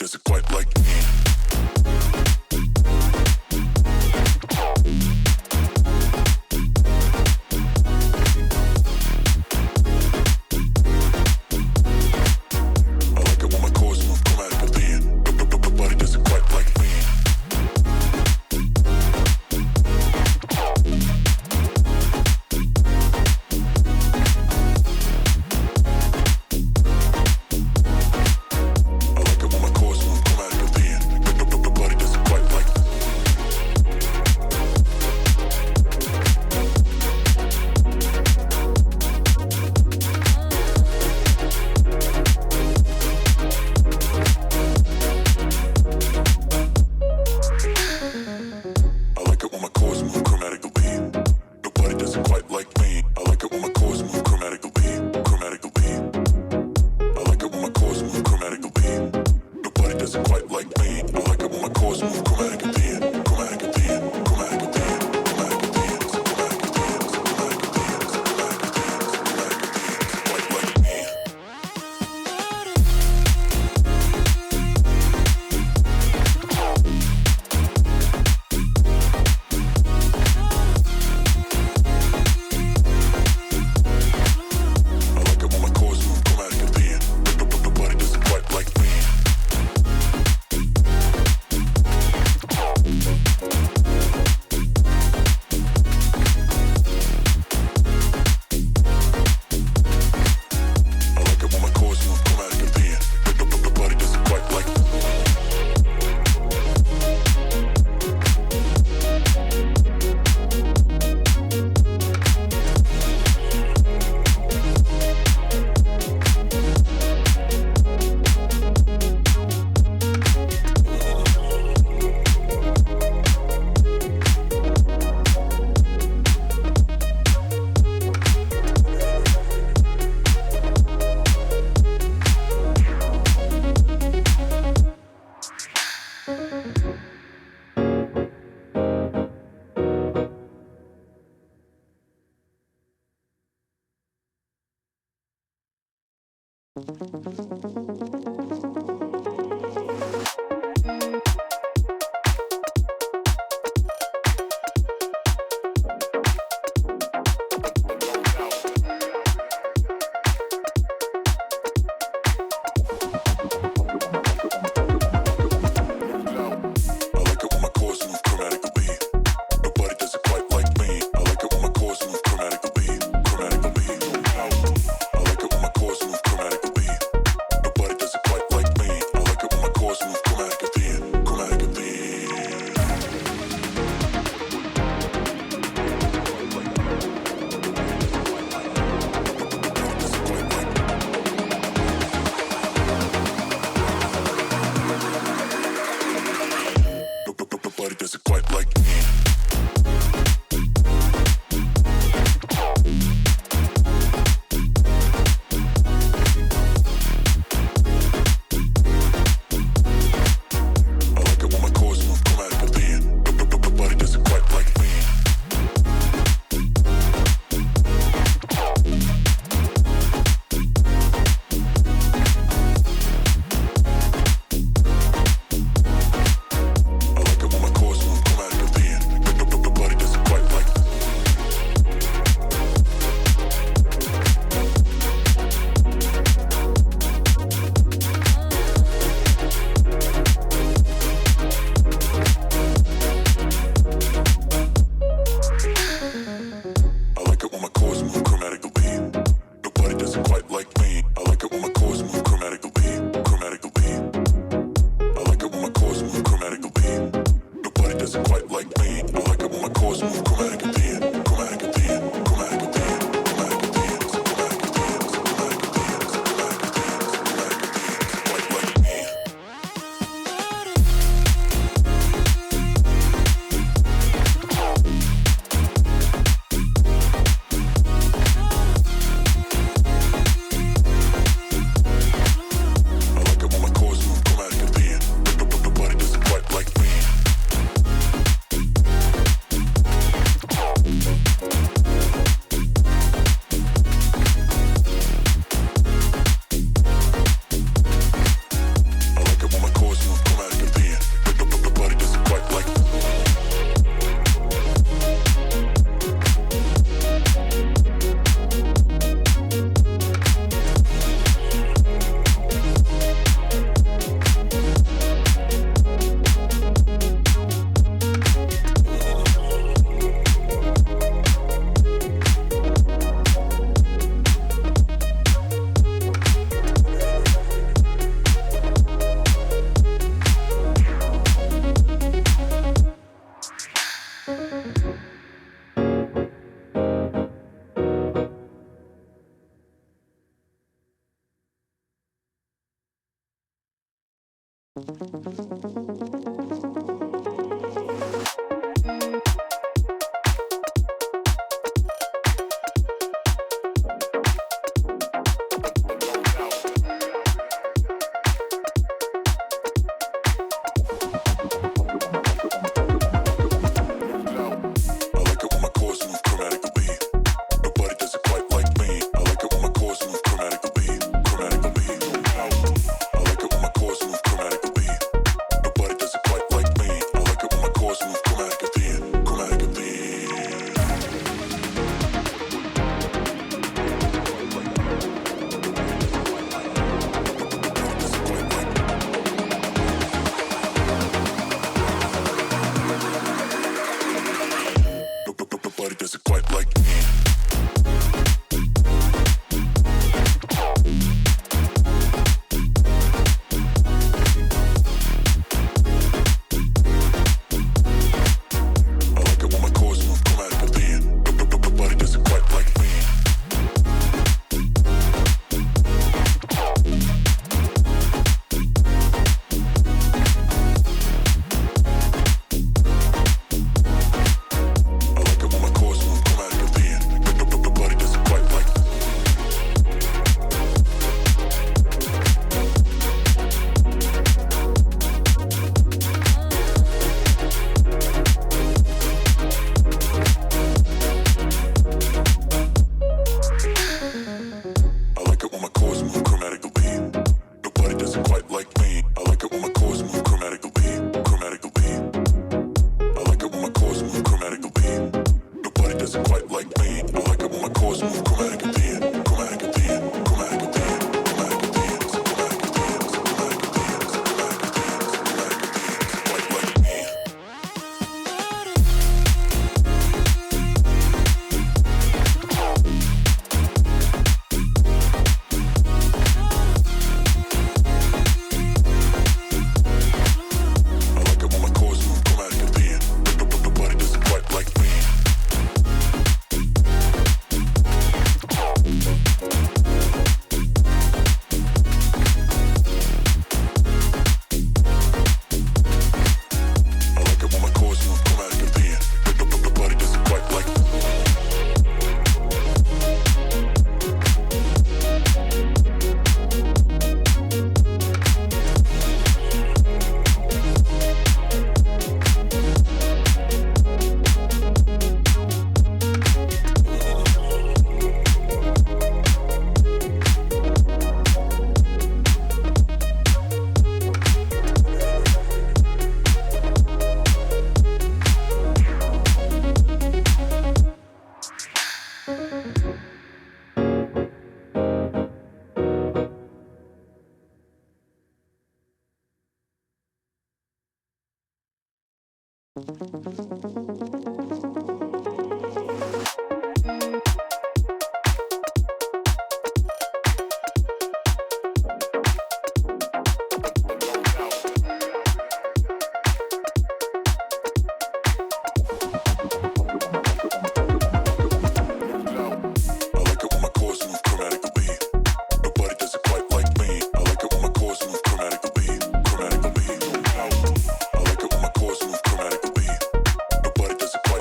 does it quite like me.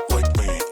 Like me.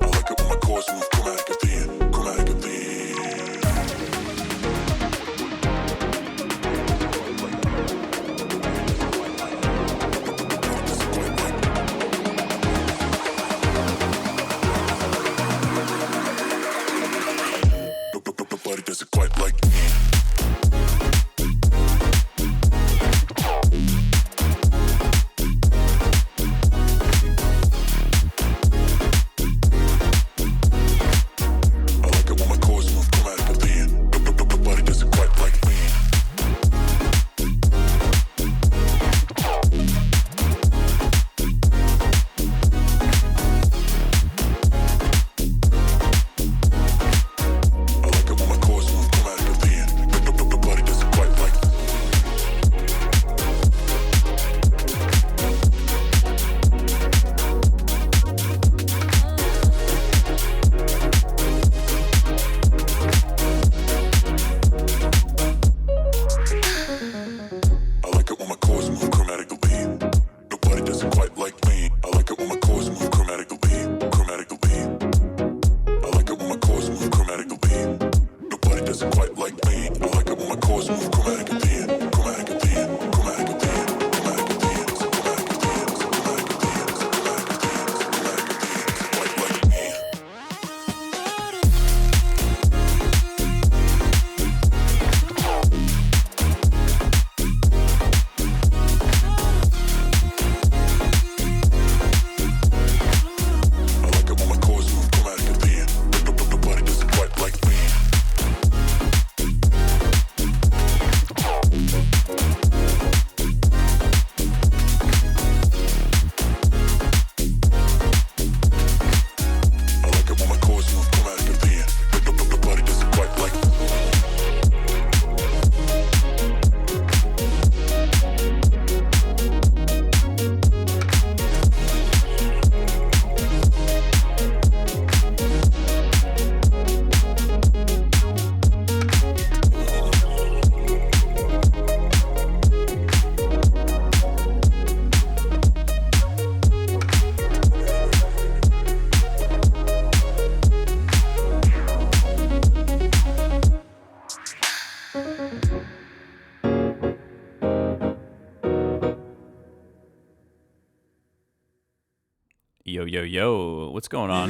Yo, yo, yo, what's going on?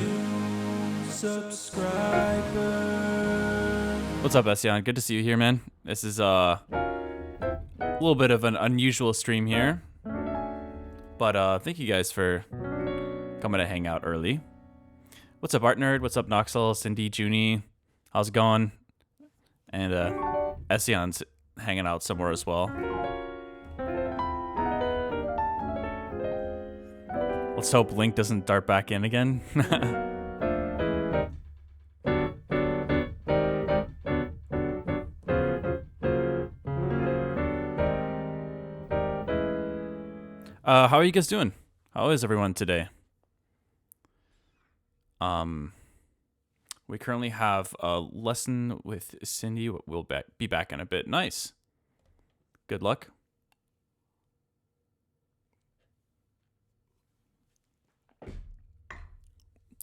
What's up, Essian? Good to see you here, man. This is a little bit of an unusual stream here. But thank you guys for coming to hang out early. What's up, Art Nerd? What's up, Noxel, Cindy, Junie? How's it going? And Essian's hanging out somewhere as well. Let's hope Link doesn't dart back in again. How are you guys doing? How is everyone today? We currently have a lesson with Cindy. We'll be back in a bit. Nice. Good luck.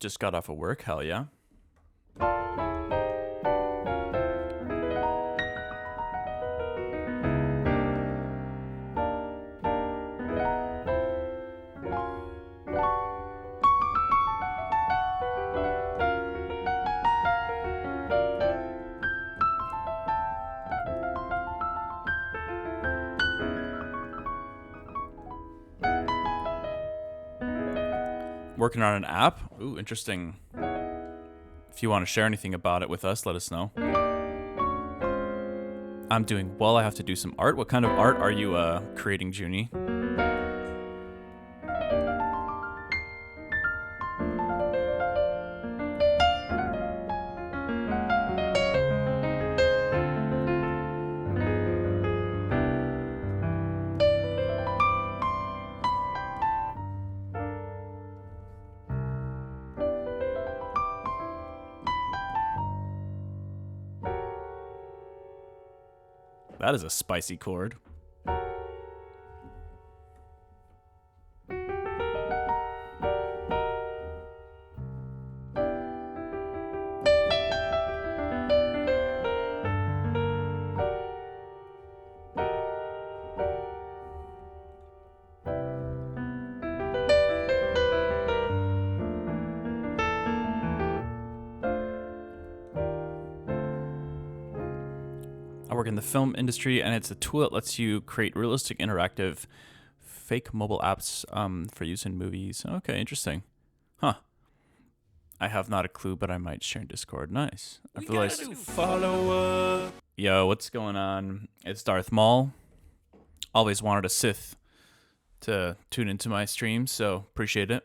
Just got off of work. Hell yeah. Working on an app? Ooh, interesting. If you want to share anything about it with us, let us know. I'm doing well. I have to do some art. What kind of art are you creating, Junie? That is a spicy chord. I work in the film industry, and it's a tool that lets you create realistic, interactive, fake mobile apps for use in movies. Okay, interesting. Huh. I have not a clue, but I might share in Discord. Nice. I realized. Follow up. Yo, what's going on? It's Darth Maul. Always wanted a Sith to tune into my streams, so appreciate it.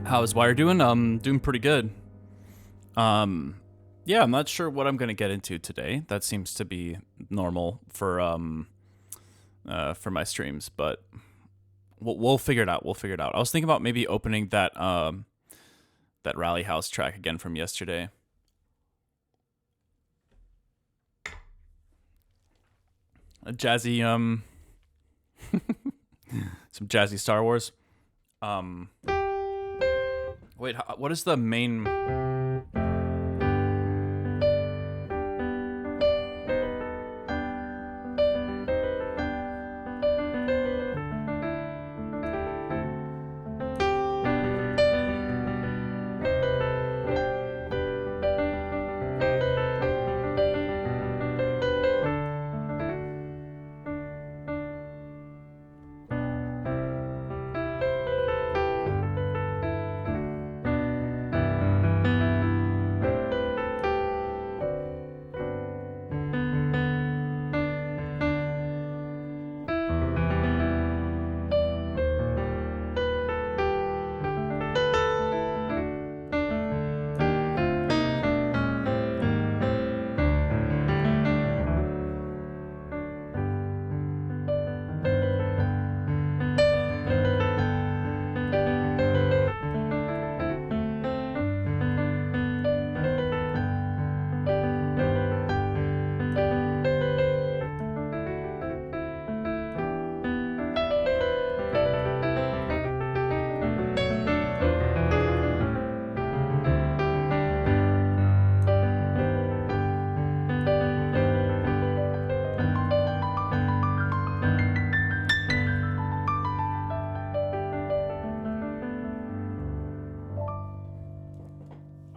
How's Wire doing? Doing pretty good. Yeah, I'm not sure what I'm gonna get into today. That seems to be normal for my streams, but we'll figure it out. We'll figure it out. I was thinking about maybe opening that that Rally House track again from yesterday. A jazzy some jazzy Star Wars. Wait, what is the main?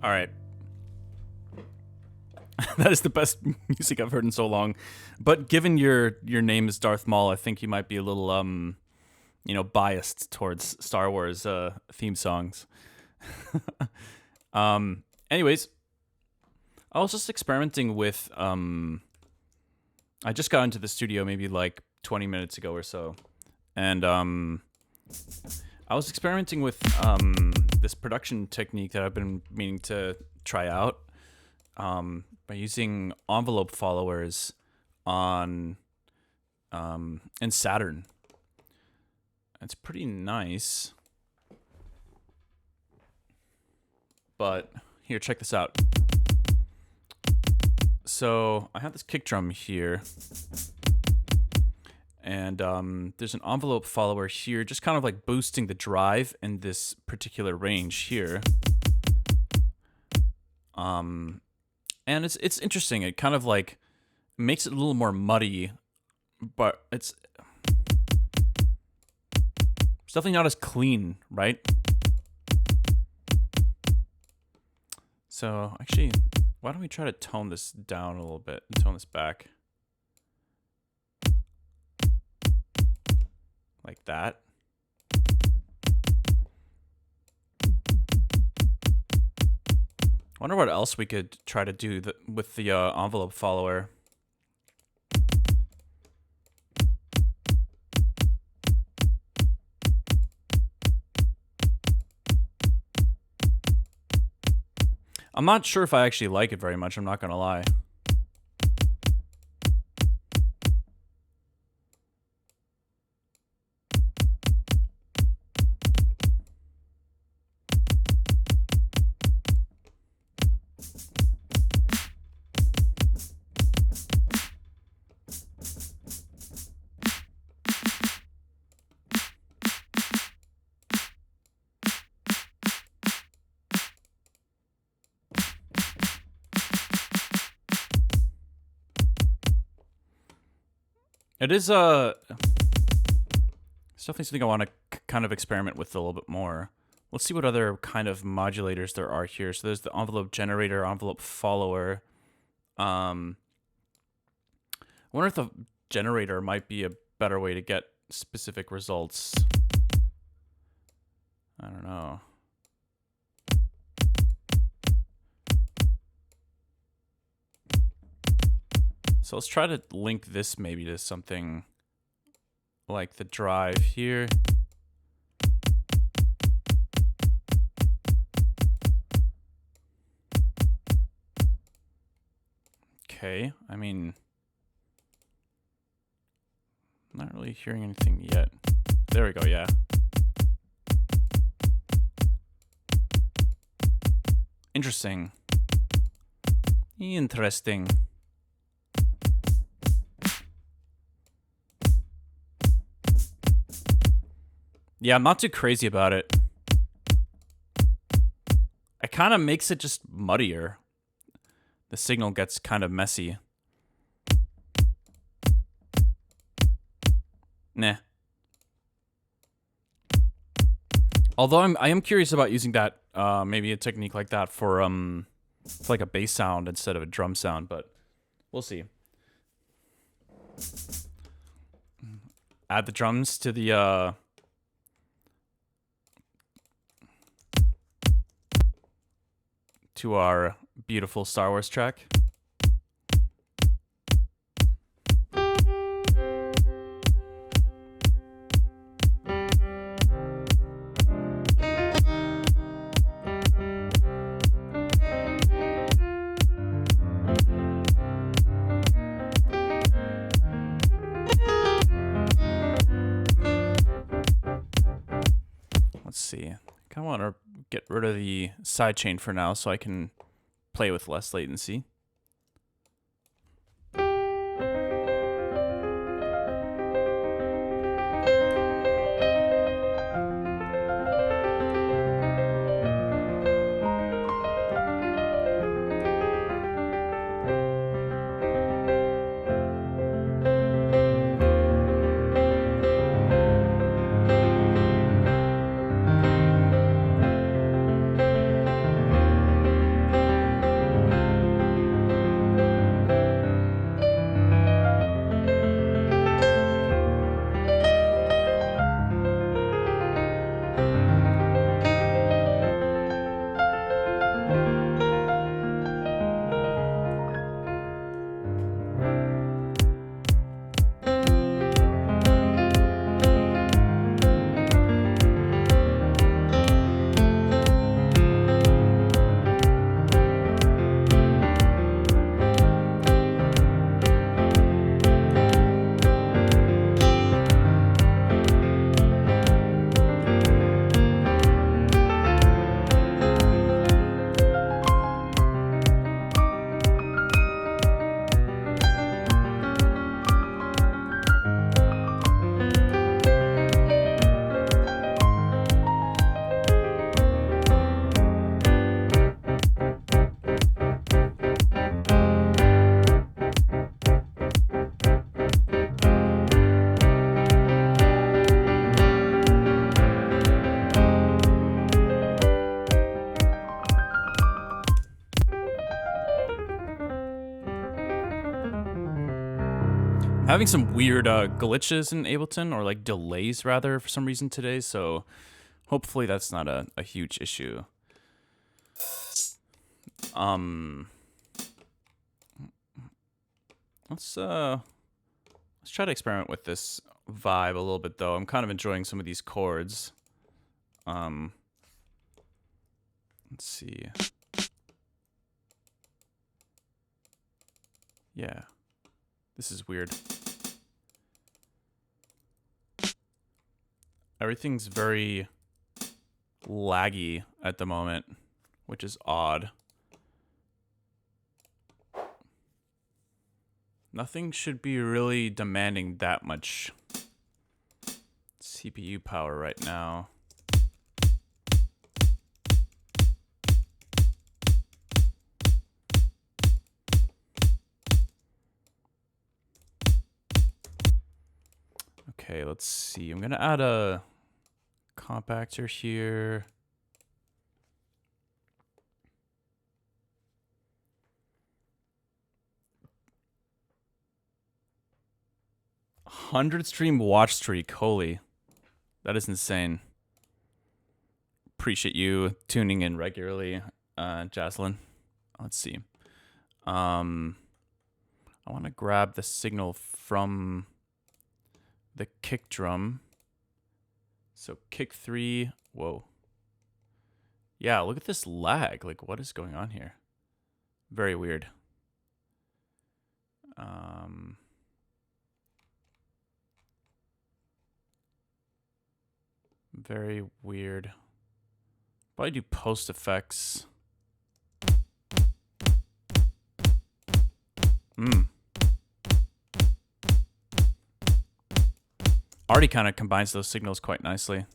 All right. That is the best music I've heard in so long. But given your name is Darth Maul, I think you might be a little biased towards Star Wars theme songs. Anyways, I was just experimenting with I just got into the studio maybe like 20 minutes ago or so. And I was experimenting with this production technique that I've been meaning to try out by using envelope followers on in Saturn. It's pretty nice. But here, check this out. So I have this kick drum here. And there's an envelope follower here, just kind of like boosting the drive in this particular range here. And it's interesting. It kind of like makes it a little more muddy, but it's definitely not as clean, right? So actually, why don't we try to tone this down a little bit and tone this back? Like that. Wonder what else we could try to do with the envelope follower. I'm not sure if I actually like it very much, I'm not gonna lie. It is it's definitely something I want to kind of experiment with a little bit more. Let's see what other kind of modulators there are here. So there's the envelope generator, envelope follower. I wonder if the generator might be a better way to get specific results. I don't know. So let's try to link this maybe to something like the drive here. Okay, I mean, I'm not really hearing anything yet. There we go, yeah. Interesting. Interesting. Yeah, I'm not too crazy about it. It kind of makes it just muddier. The signal gets kind of messy. Nah. Although I am curious about using that, maybe a technique like that for like a bass sound instead of a drum sound, but we'll see. Add the drums to the to our beautiful Star Wars track. Let's see. I kind of want to get rid of the sidechain for now so I can play with less latency. having some weird glitches in Ableton, or like delays rather, for some reason today. So hopefully that's not a huge issue. Let's try to experiment with this vibe a little bit though. I'm kind of enjoying some of these chords. Let's see. Yeah. This is weird. Everything's very laggy at the moment, which is odd. Nothing should be really demanding that much CPU power right now. Okay, let's see. I'm gonna add a compactor here. $100 watch streak. Holy, that is insane. Appreciate you tuning in regularly, Jaslyn. Let's see. I want to grab the signal from the kick drum. So kick 3. Whoa. Yeah, look at this lag. Like, what is going on here? Very weird. Very weird. Probably do post effects. Already kind of combines those signals quite nicely.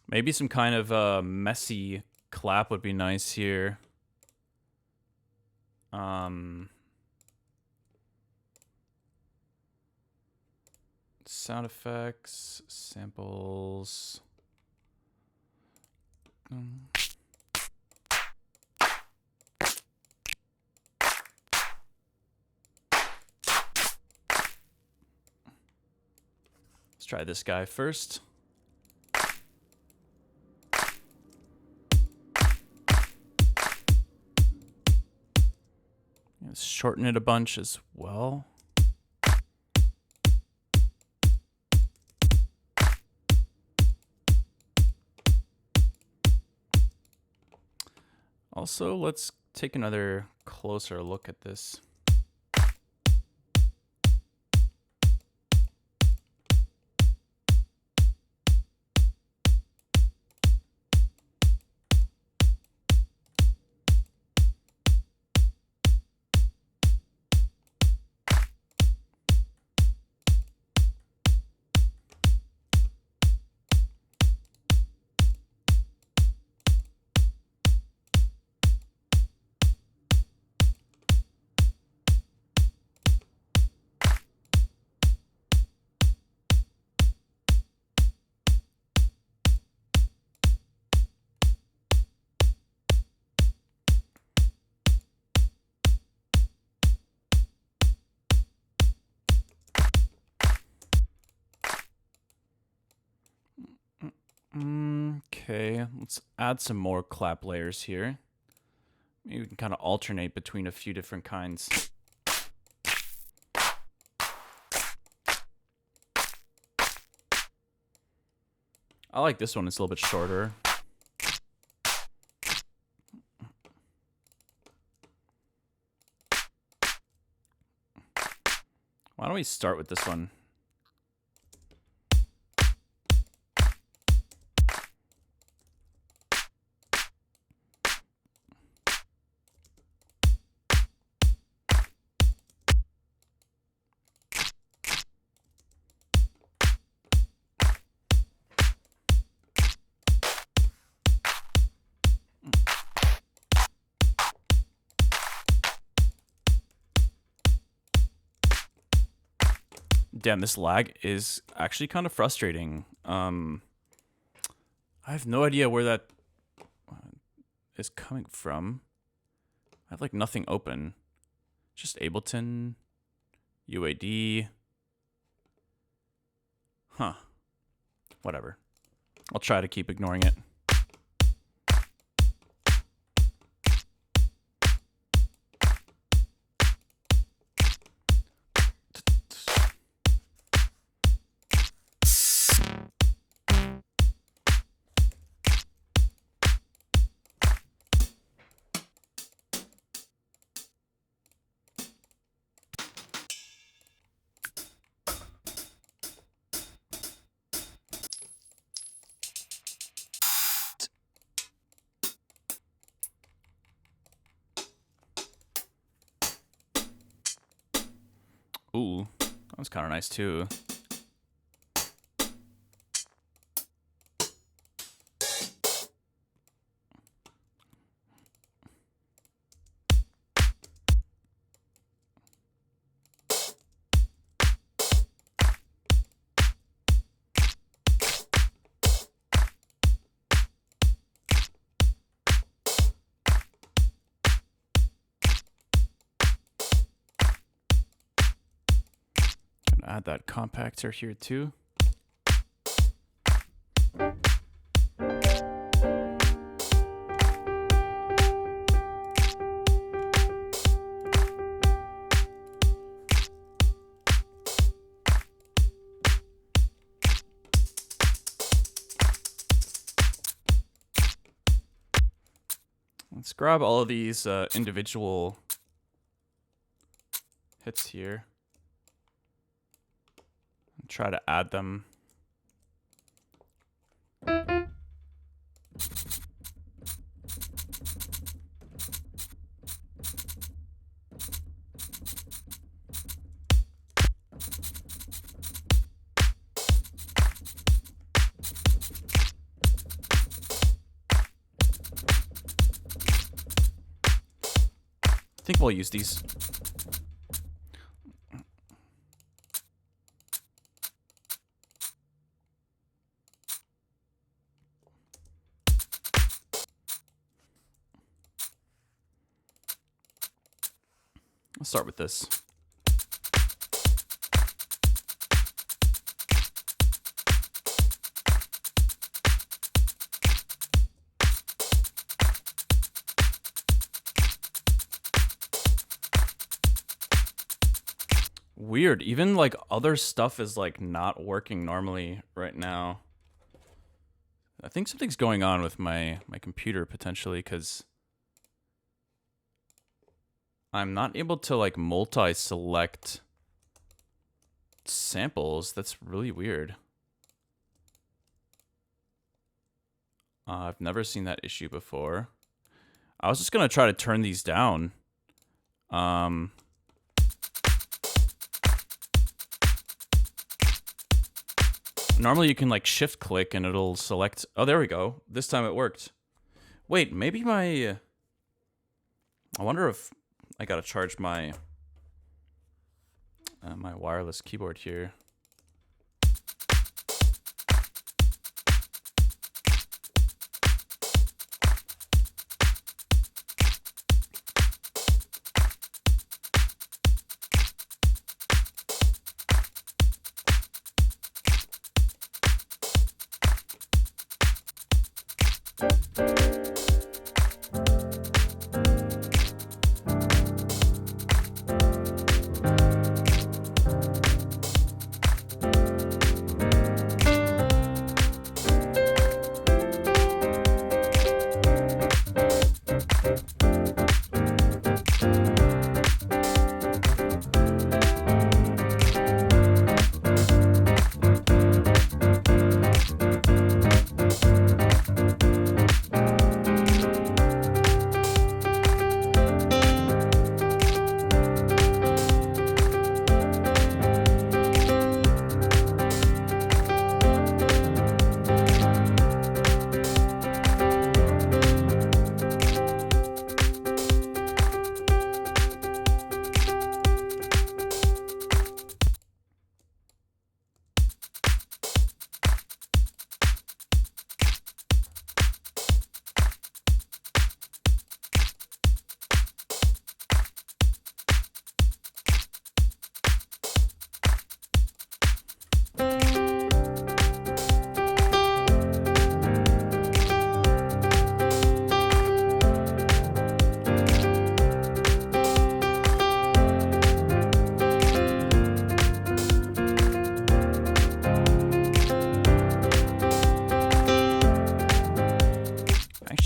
Maybe some kind of messy clap would be nice here. Sound effects, samples. Let's try this guy first. Let's shorten it a bunch as well. Also, let's take another closer look at this. Okay, let's add some more clap layers here. Maybe we can kind of alternate between a few different kinds. I like this one, it's a little bit shorter. Why don't we start with this one? Damn, this lag is actually kind of frustrating. I have no idea where that is coming from. I have like nothing open. Just Ableton, UAD. Huh. Whatever. I'll try to keep ignoring it. Ooh, that was kind of nice too. Add that compactor here too. Let's grab all of these individual hits here. Try to add them. I think we'll use these. Let's start with this. Weird. Even like other stuff is like not working normally right now. I think something's going on with my computer potentially, because I'm not able to like multi-select samples. That's really weird. I've never seen that issue before. I was just gonna try to turn these down. Normally you can like shift click and it'll select. Oh, there we go. This time it worked. Wait, maybe my... I wonder if I gotta charge my my wireless keyboard here.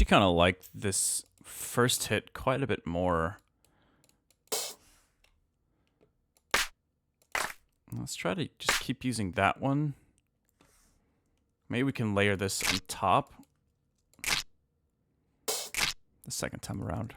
kind of like this first hit quite a bit more. Let's try to just keep using that one. Maybe we can layer this on top the second time around.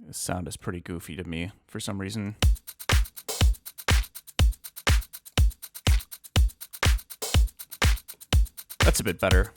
This sound is pretty goofy to me for some reason. That's a bit better.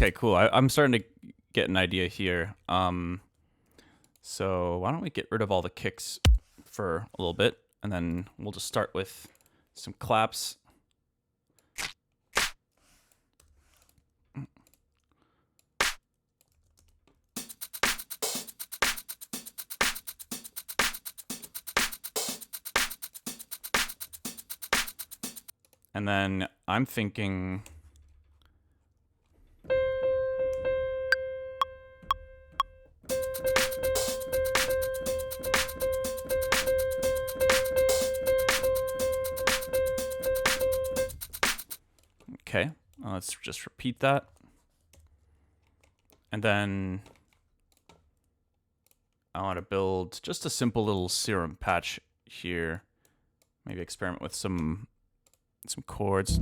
Okay, cool. I'm starting to get an idea here. So why don't we get rid of all the kicks for a little bit, and then we'll just start with some claps. And then I'm thinking... Okay, let's just repeat that. And then I want to build just a simple little serum patch here. Maybe experiment with some chords.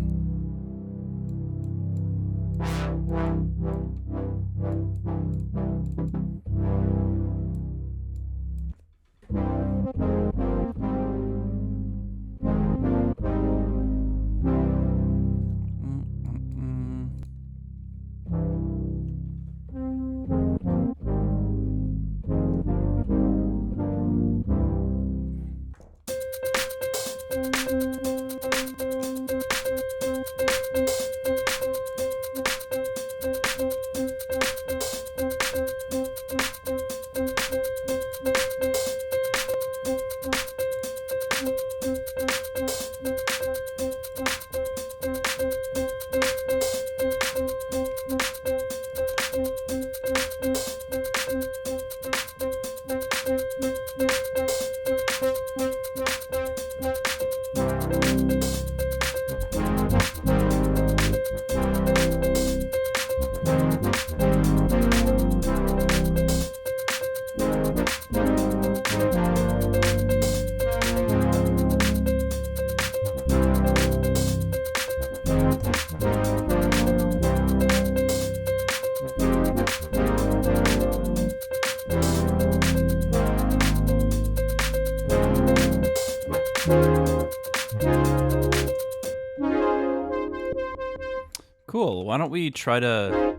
Cool. Why don't we try to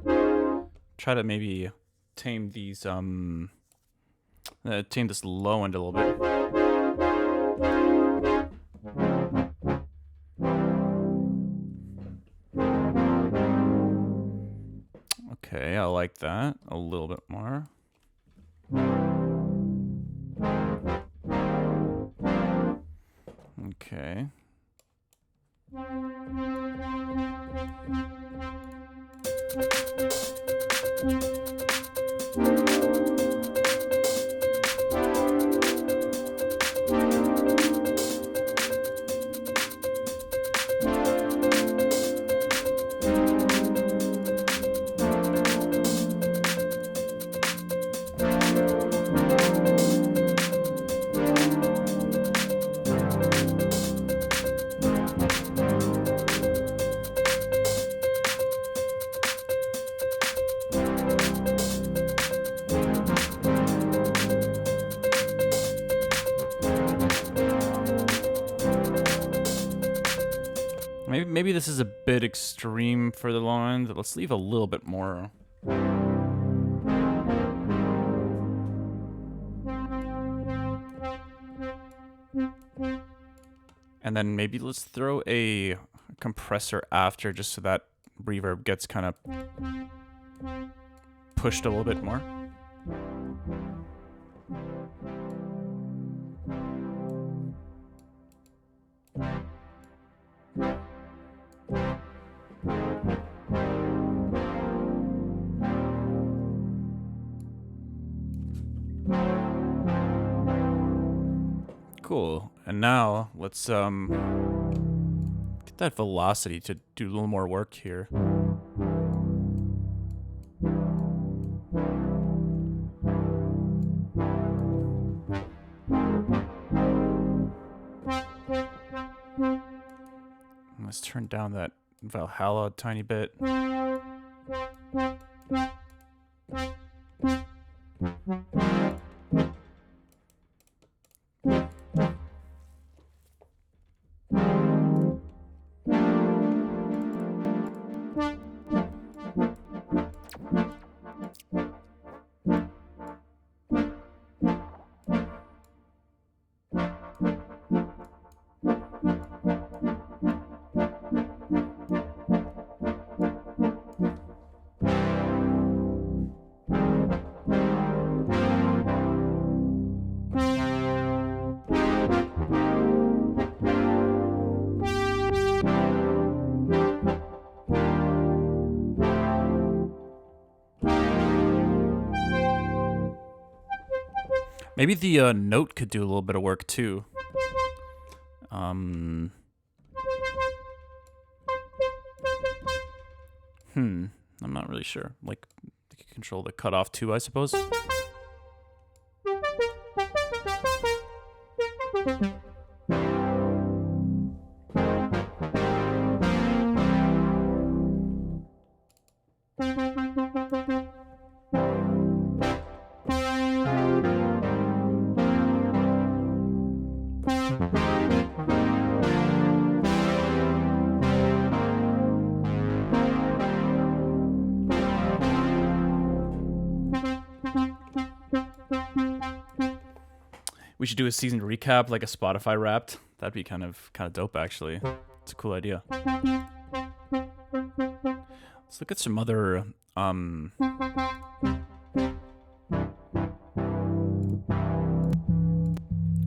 maybe tame these tame this low end a little bit. Okay, I like that a little bit more. Okay. Maybe this is a bit extreme for the low end. Let's leave a little bit more. And then maybe let's throw a compressor after, just so that reverb gets kind of pushed a little bit more. Cool. And now let's get that velocity to do a little more work here. Let's turn down that Valhalla a tiny bit. Maybe the note could do a little bit of work too. I'm not really sure. Like, you can control the cutoff too, I suppose. We should do a season recap, like a Spotify Wrapped. That'd be kind of dope, actually. It's a cool idea. Let's look at some other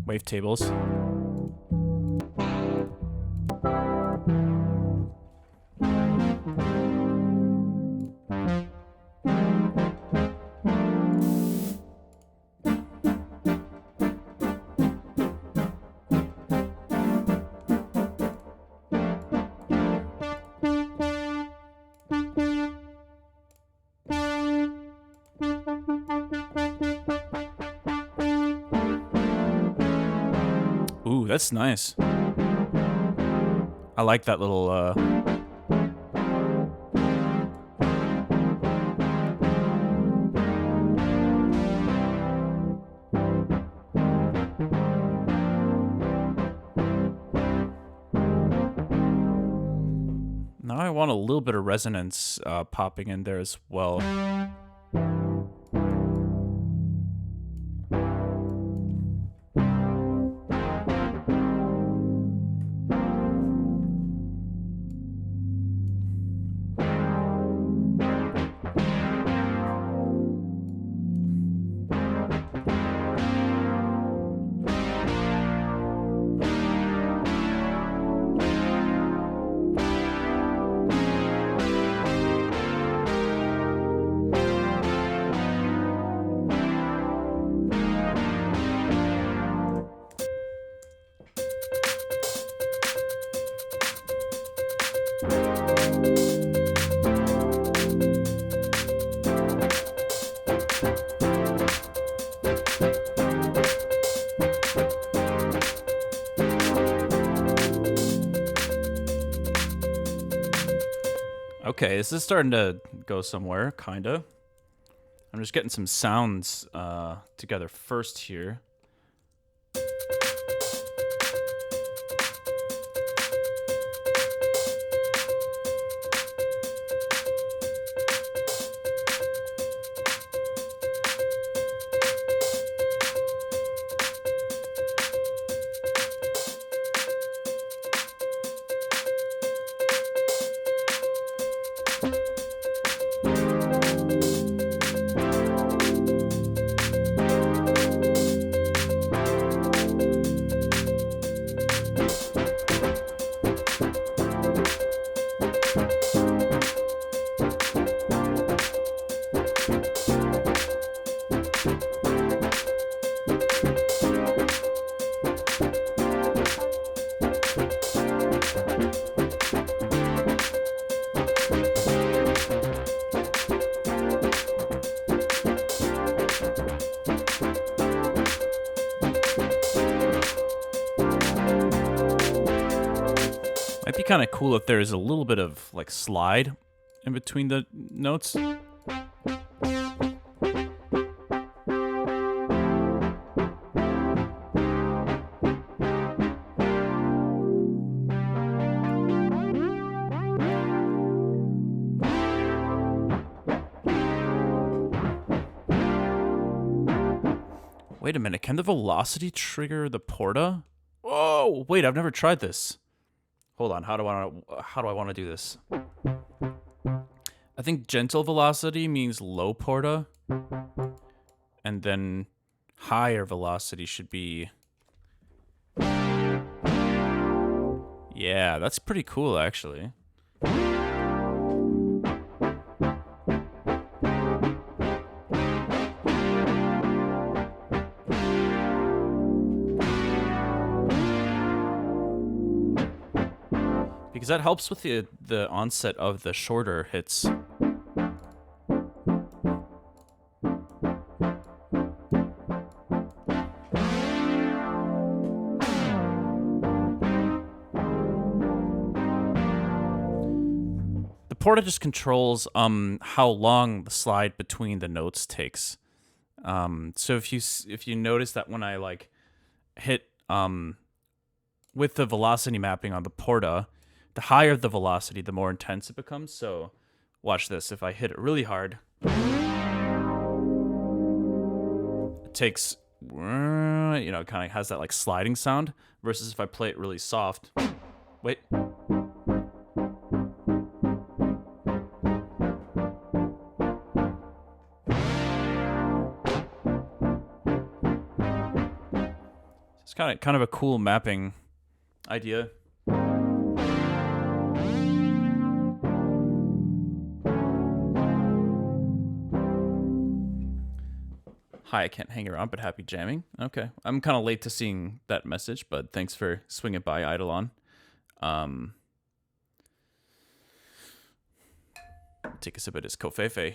wavetables. Ooh, that's nice. I like that little now I want a little bit of resonance popping in there as well. Okay, this is starting to go somewhere, kinda. I'm just getting some sounds together first here. Might be kind of cool if there's a little bit of like slide in between the notes. Wait a minute, can the velocity trigger the porta? Oh, wait, I've never tried this. Hold on, how do I want to do this? I think gentle velocity means low porta. And then higher velocity should be... Yeah, that's pretty cool, actually. Because that helps with the onset of the shorter hits. The porta just controls how long the slide between the notes takes. So if you notice that when I like hit with the velocity mapping on the porta, the higher the velocity, the more intense it becomes. So watch this. If I hit it really hard, it takes, you know, kind of has that like sliding sound, versus if I play it really soft. Wait. It's kind of a cool mapping idea. Hi, I can't hang around, but happy jamming. Okay, I'm kind of late to seeing that message, but thanks for swinging by, Eidolon. Take a sip of this Kofefe.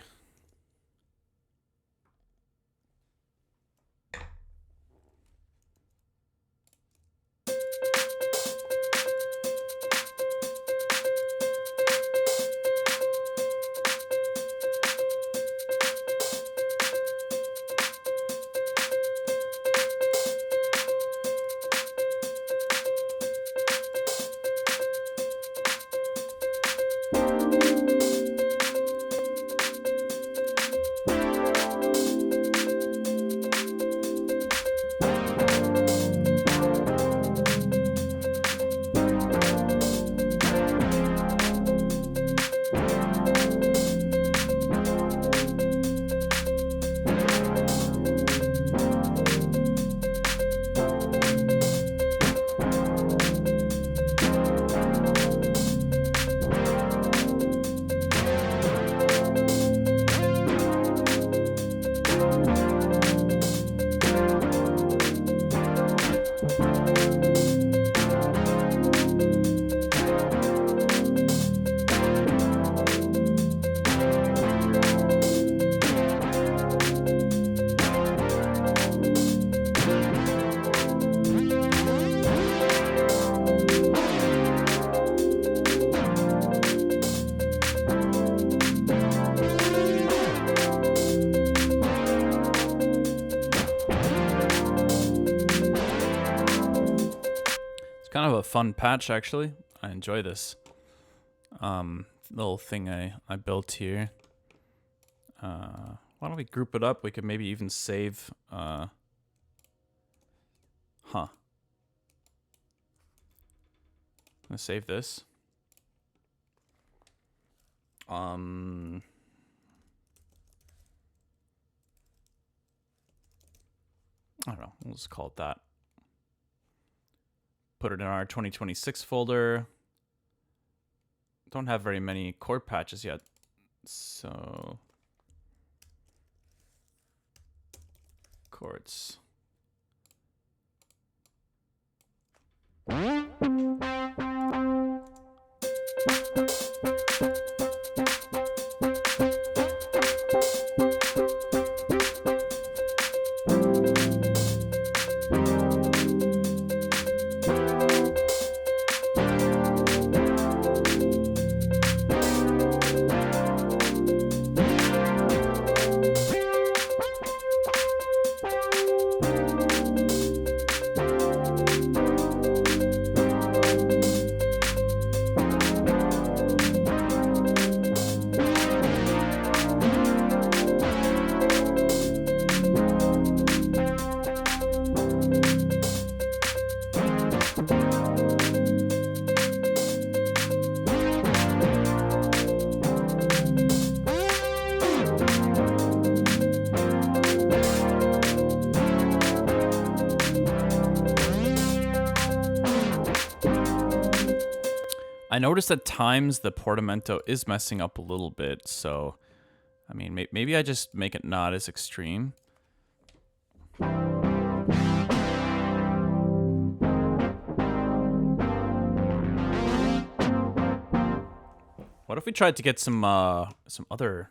Kind of a fun patch, actually. I enjoy this little thing I built here. Why don't we group it up? We could maybe even save I'm gonna save this. I don't know, we'll just call it that. Put it in our 2026 folder. Don't have very many chord patches yet, so chords. I noticed at times the portamento is messing up a little bit, so I mean, maybe I just make it not as extreme. What if we tried to get some other,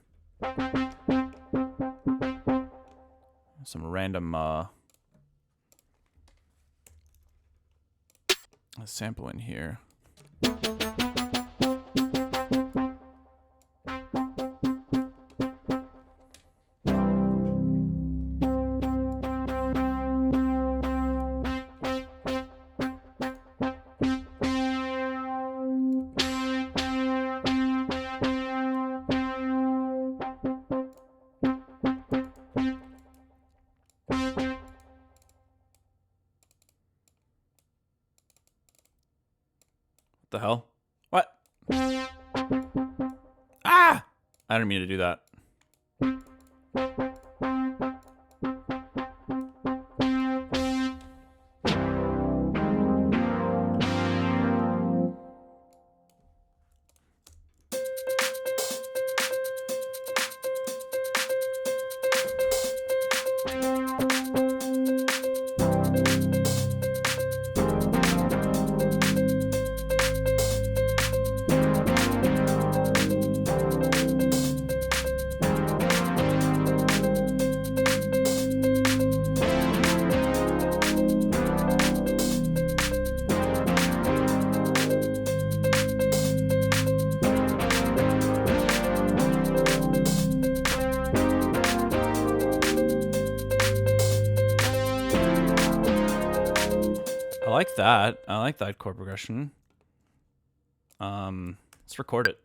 some random sample in here? The hell? What? Ah! I didn't mean to do that. I like that chord progression. Let's record it.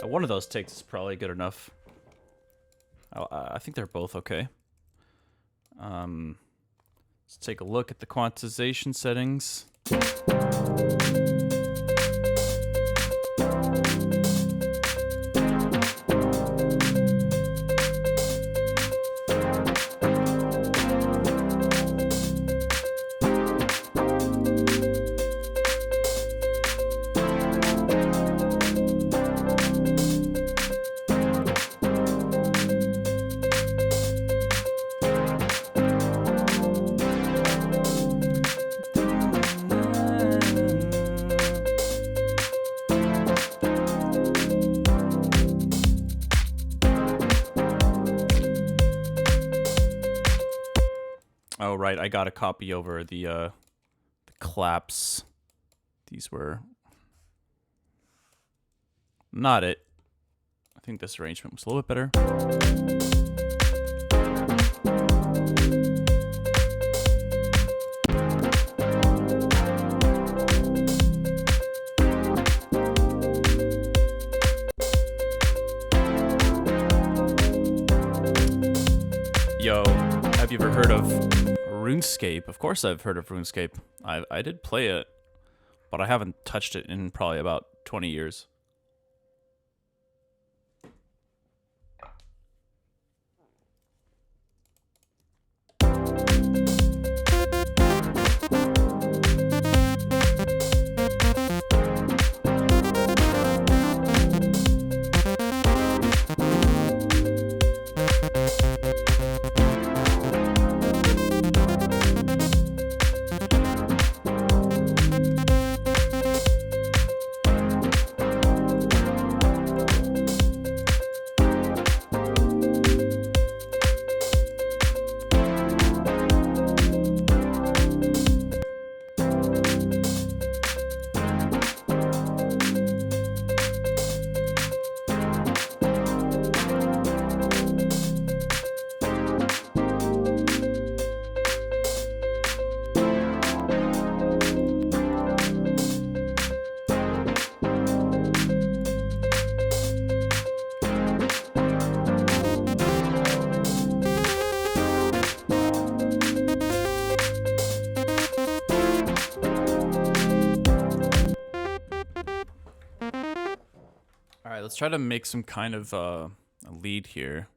One of those takes is probably good enough. I think they're both okay. Let's take a look at the quantization settings. Oh, right, I got a copy over the claps. These were not it. I think this arrangement was a little bit better. Yo, have you ever heard of RuneScape? Of course I've heard of RuneScape. I did play it, but I haven't touched it in probably about 20 years. try to make some kind of a lead here.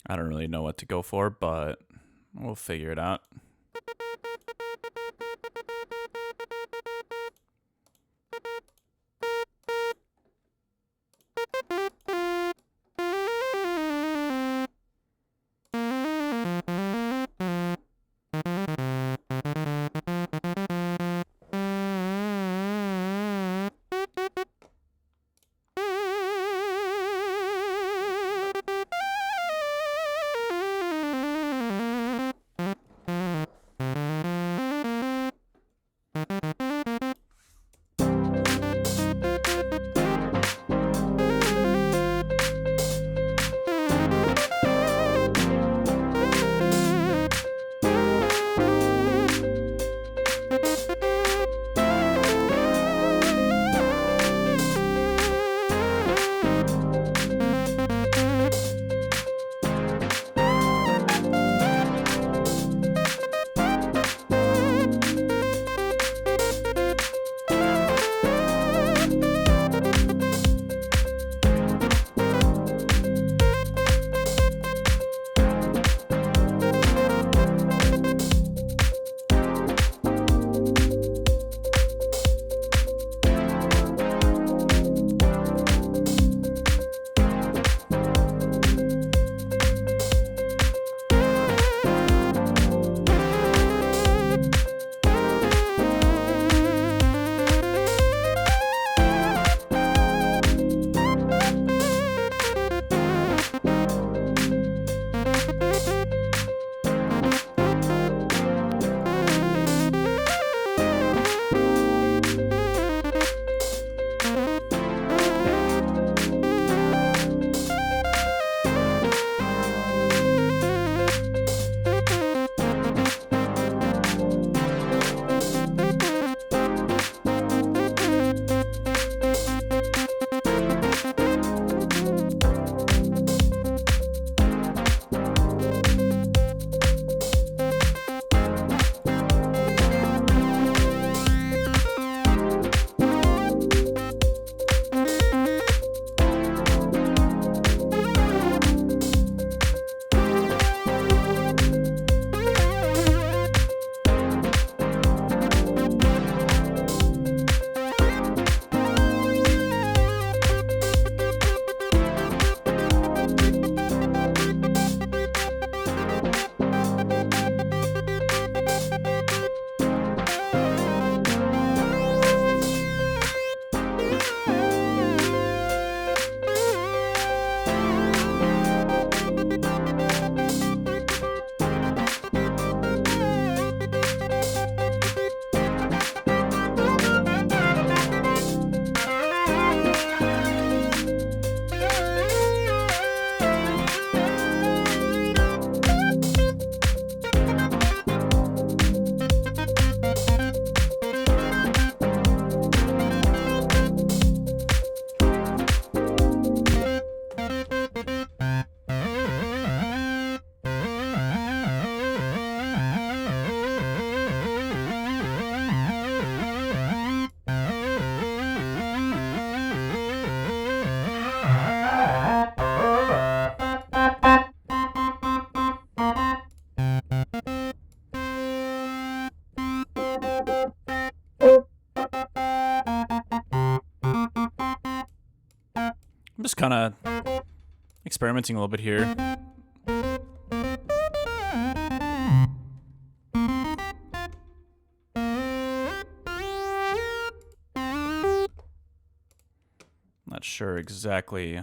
I don't really know what to go for, but we'll figure it out. I'm just kind of experimenting a little bit here. Not sure exactly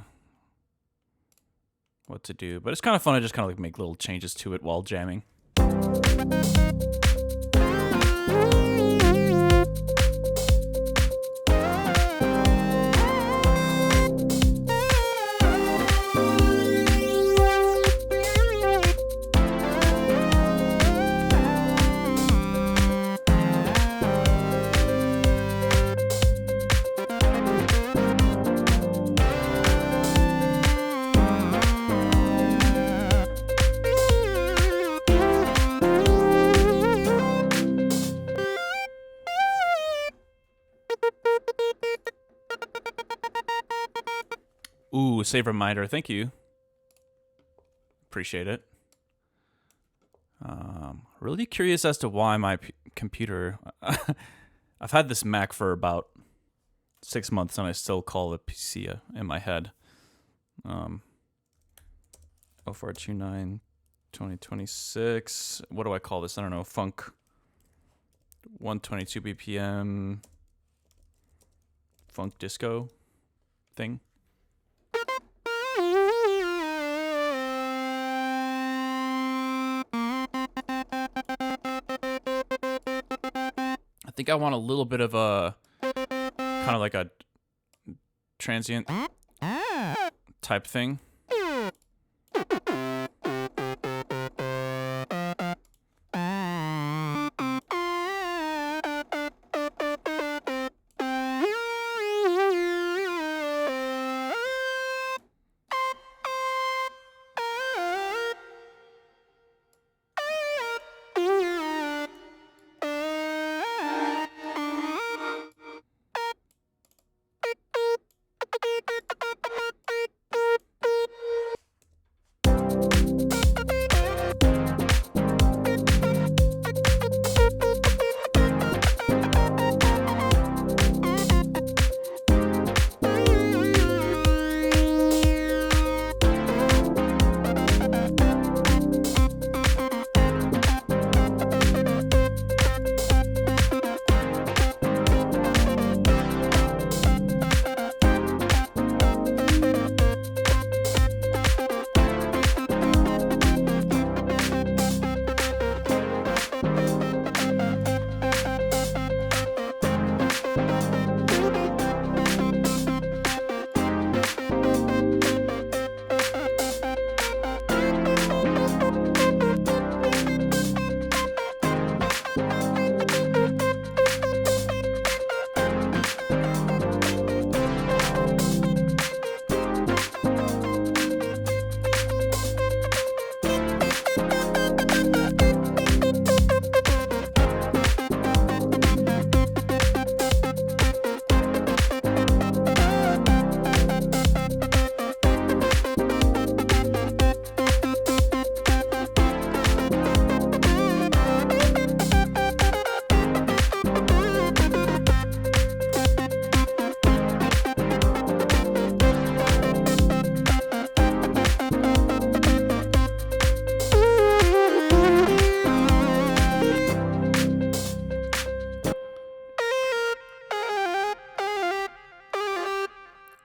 what to do, but it's kind of fun to just kind of like make little changes to it while jamming. Ooh, save reminder. Thank you. Appreciate it. Really curious as to why my computer... I've had this Mac for about 6 months and I still call it PC in my head. 0429 2026. What do I call this? I don't know. Funk 122 BPM funk disco thing. I think I want a little bit of a kind of like a transient type thing.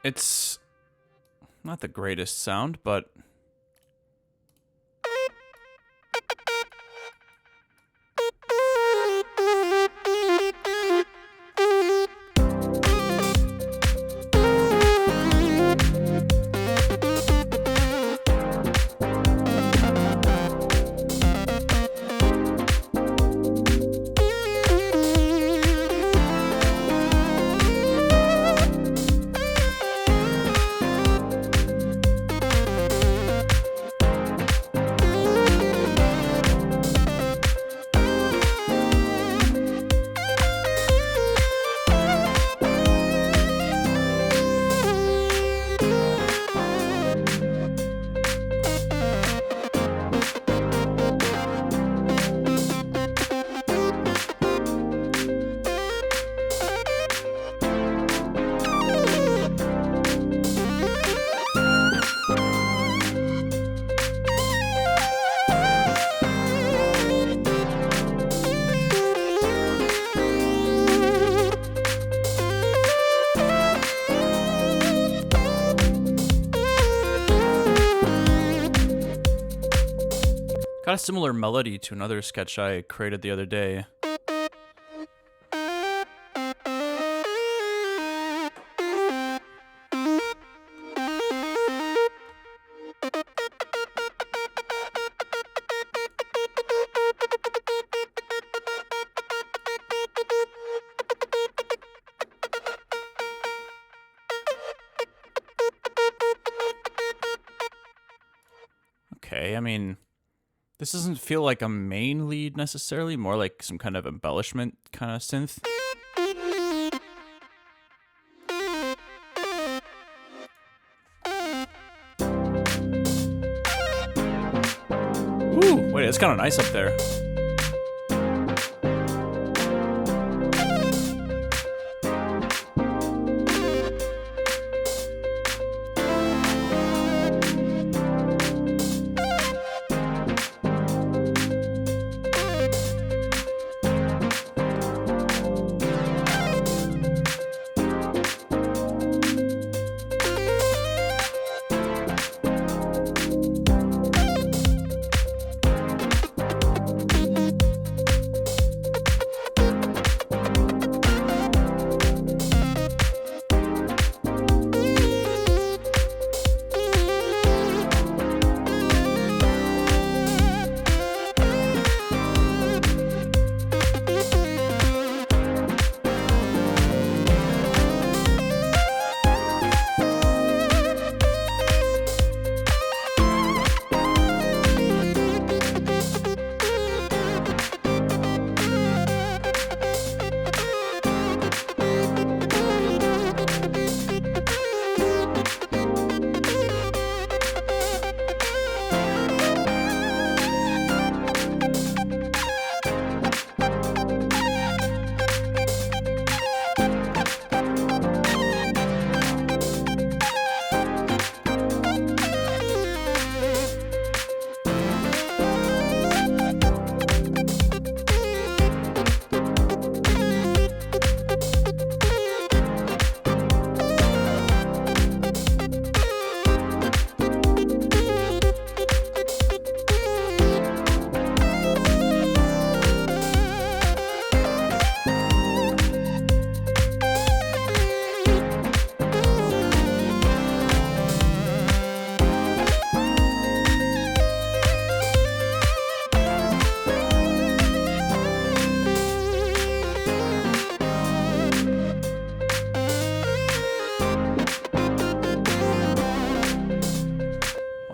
It's not the greatest sound, but got a similar melody to another sketch I created the other day. Okay, I mean, this doesn't feel like a main lead necessarily, more like some kind of embellishment kind of synth. kind of nice up there.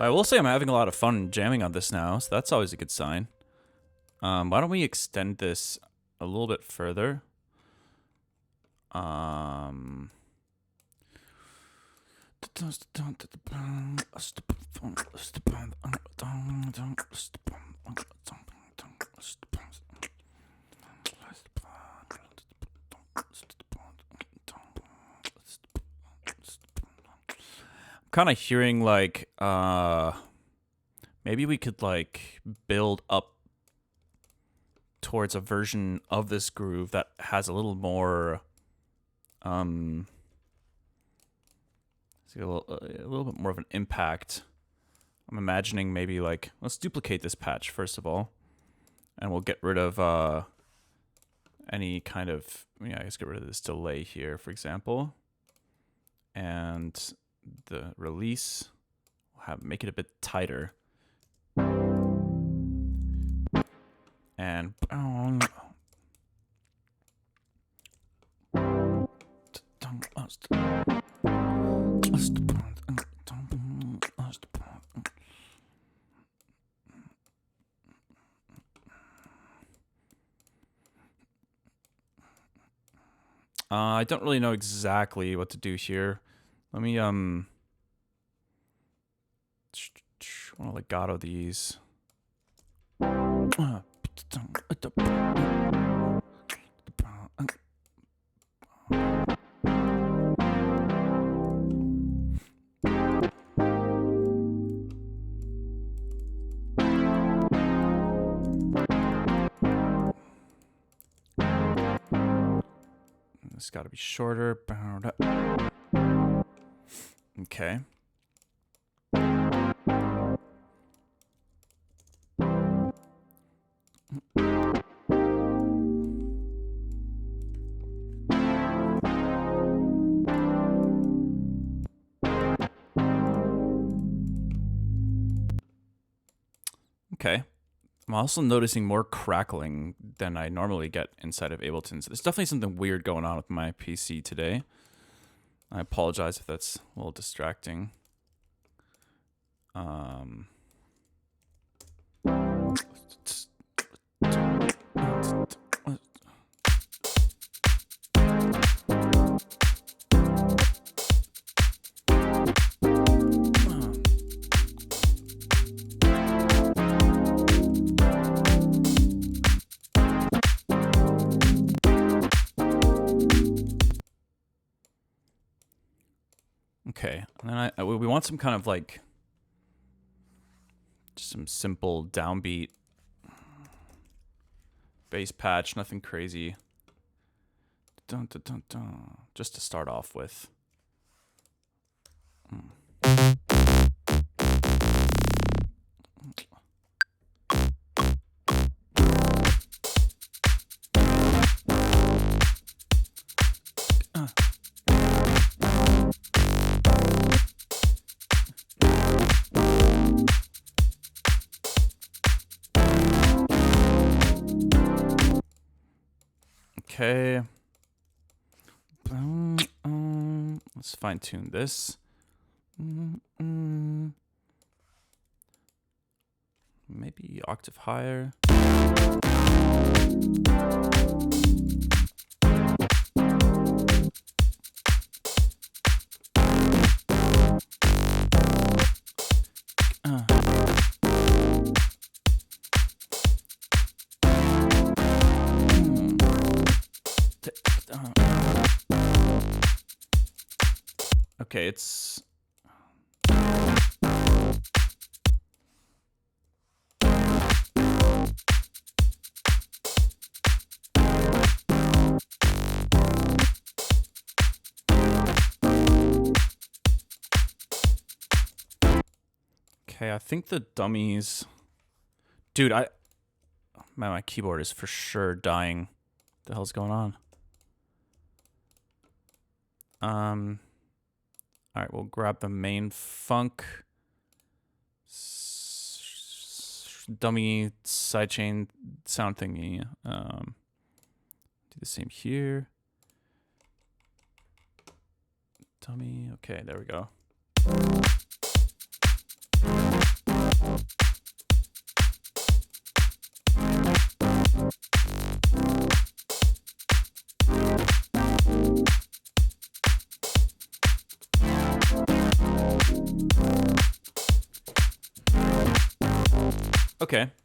I will say I'm having a lot of fun jamming on this now, so that's always a good sign. Why don't we extend this a little bit further? Kind of hearing like maybe we could like build up towards a version of this groove that has a little more a little bit more of an impact. I'm imagining maybe like, let's duplicate this patch first of all, and we'll get rid of any kind of, I guess get rid of this delay here, for example, and the release, we'll make it a bit tighter, and I don't really know exactly what to do here. Let me want to legato these. It's got to be shorter. Okay. Okay. I'm also noticing more crackling than I normally get inside of Ableton. So there's definitely something weird going on with my PC today. I apologize if that's a little distracting. Okay, and then we want some kind of like just some simple downbeat bass patch, nothing crazy. Dun, dun, dun, dun. Just to start off with. Okay. Let's fine tune this. Maybe octave higher. Okay, it's okay, I think the dummies. Dude, man, my keyboard is for sure dying. What the hell's going on? All right, we'll grab the main funk dummy sidechain sound thingy. Do the same here. Dummy. Okay, there we go.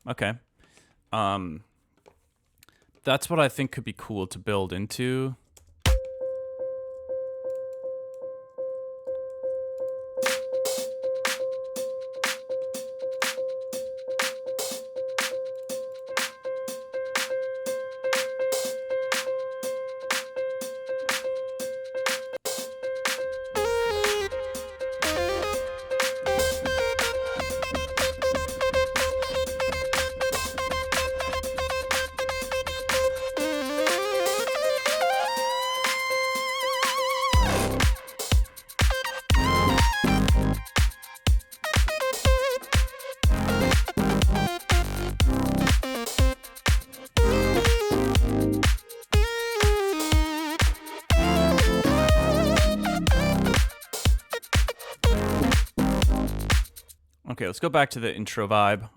Okay. That's what I think could be cool to build into. Okay, let's go back to the intro vibe.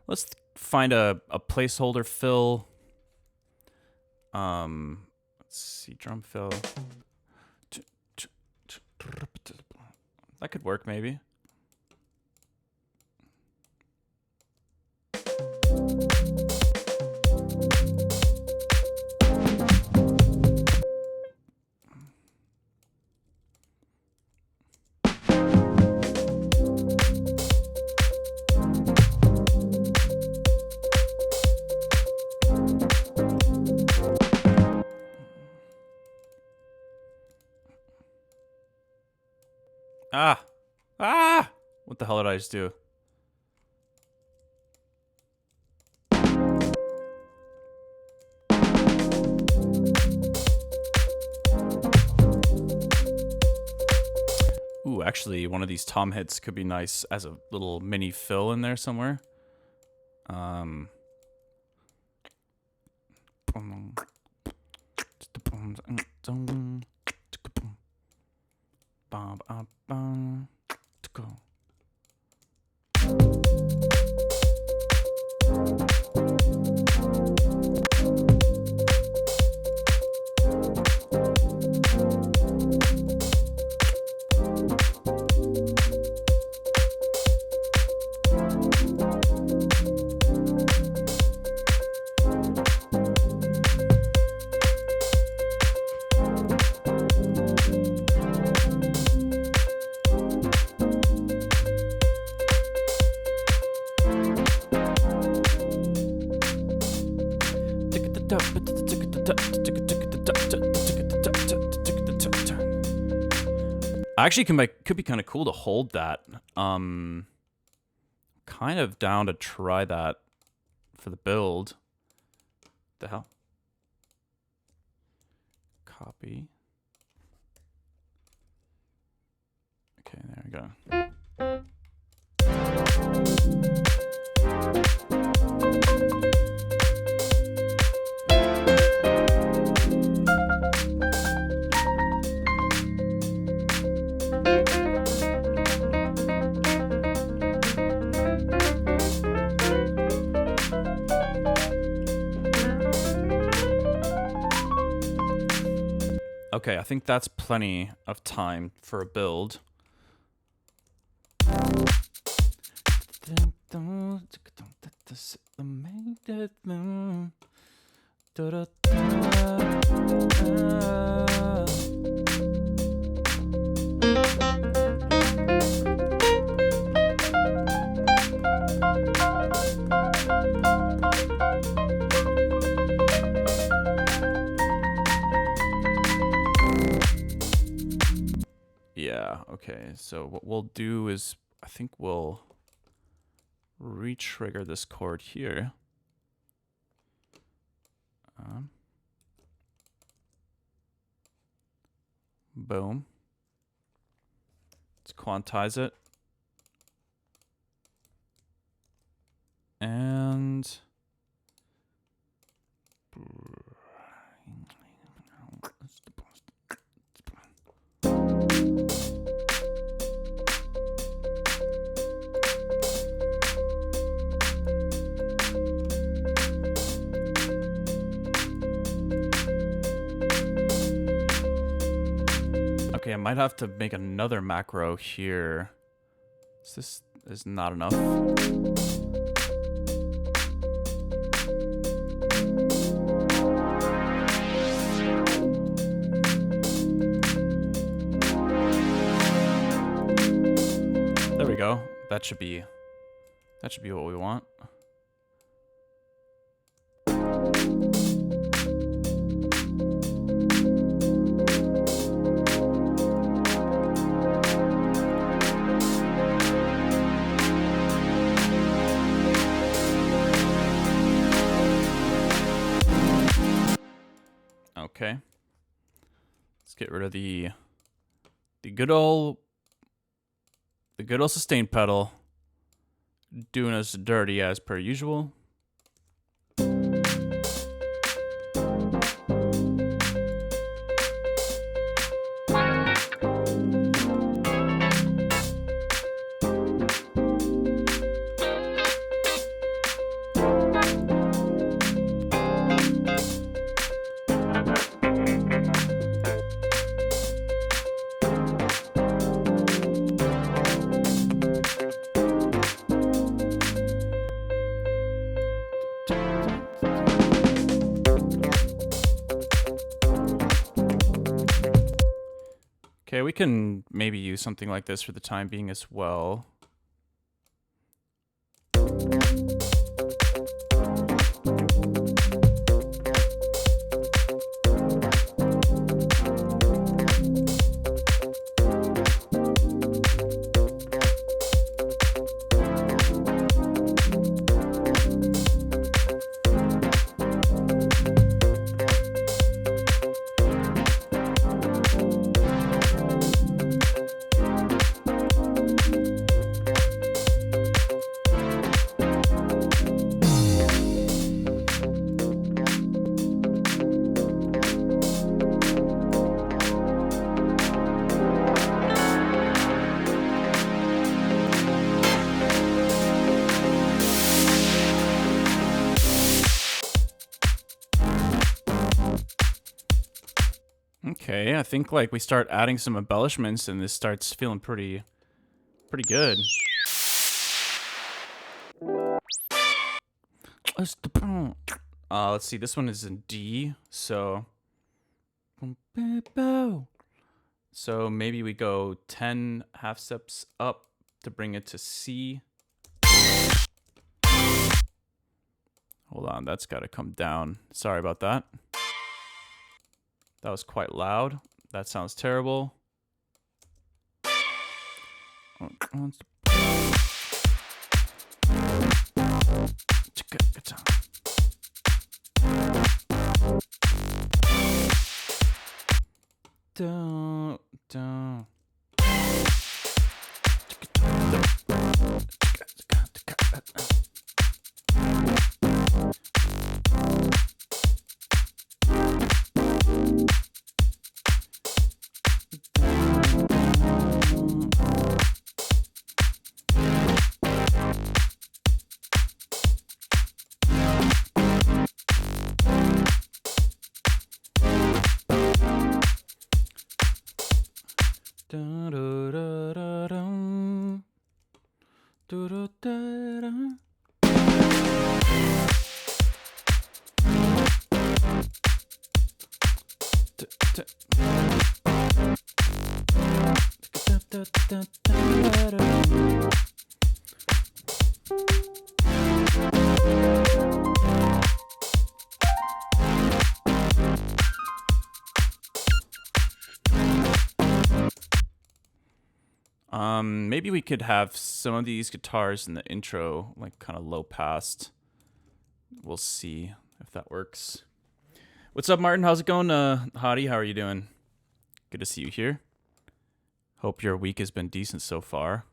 Let's find a placeholder fill. Let's see, drum fill. That could work, maybe. Ah! What the hell did I just do? Ooh, actually, one of these tom hits could be nice as a little mini fill in there somewhere. Actually, could be kind of cool to hold that. Kind of down to try that for the build. The hell? Copy. Okay, there we go. Okay, I think that's plenty of time for a build. Yeah, okay, so what we'll do is, I think we'll re-trigger this chord here. Boom. Let's quantize it. And okay, I might have to make another macro here. This is not enough. There we go. That should be what we want. Okay. Let's get rid of the good old sustain pedal, doing us dirty as per usual. Okay, we can maybe use something like this for the time being as well. Okay, I think like we start adding some embellishments and this starts feeling pretty good. Let's see, this one is in D, so maybe we go 10 half steps up to bring it to C. Hold on, that's got to come down. Sorry about that. That was quite loud. That sounds terrible. Maybe we could have some of these guitars in the intro, like kind of low passed. We'll see if that works. What's up, Martin? How's it going? Hottie, how are you doing? Good to see you here. Hope your week has been decent so far.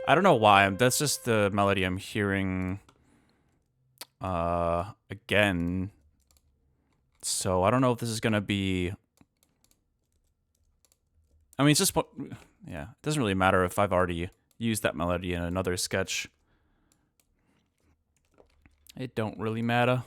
I don't know why. That's just the melody I'm hearing again. So I don't know if this is going to be... I mean, it's just... Yeah, it doesn't really matter if I've already used that melody in another sketch. It don't really matter.